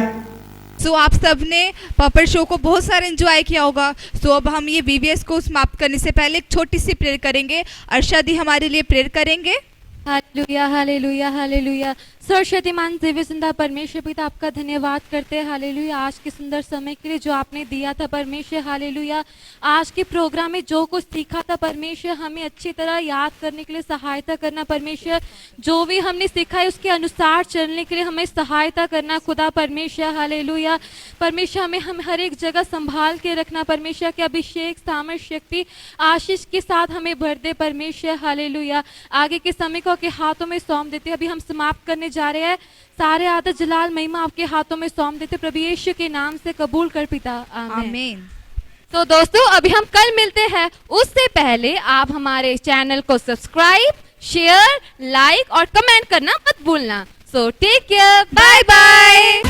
सो आप सब ने पपेट शो को बहुत सारा एंजॉय किया होगा। सो अब हम ये वीवीएस को समाप्त करने से पहले एक छोटी सी प्रेयर करेंगे। अर्षा दी हमारे लिए प्रेयर करेंगे। Hallelujah hallelujah hallelujah. सर्वशक्तिमान दिव्य सुंदर परमेश्वर पिता, आपका धन्यवाद करते हैं हालेलुया आज के सुंदर समय के लिए जो आपने दिया था परमेश्वर। हालेलुया आज के प्रोग्राम में जो कुछ सीखा था परमेश्वर, हमें अच्छी तरह याद करने के लिए सहायता करना परमेश्वर। जो भी हमने सीखा है उसके अनुसार चलने के लिए हमें सहायता करना खुदा परमेश्वर। हालेलुया परमेश्वर, हमें हम हर एक जगह संभाल के रखना परमेश्वर के अभिषेक सामर्थ शक्ति आशीष के साथ हमें भर दे परमेश्वर। हालेलुया आगे के समय को आपके हाथों में सौंप देते। अभी हम समाप्त करने जा रहे हैं। सारे आदर जलाल महिमा आपके हाथों में सौंप देते। प्रभु यीशु के नाम से कबूल कर पिता, आमीन। तो दोस्तों अभी हम कल मिलते हैं, उससे पहले आप हमारे चैनल को सब्सक्राइब, शेयर, लाइक और कमेंट करना मत भूलना। So take care, bye bye.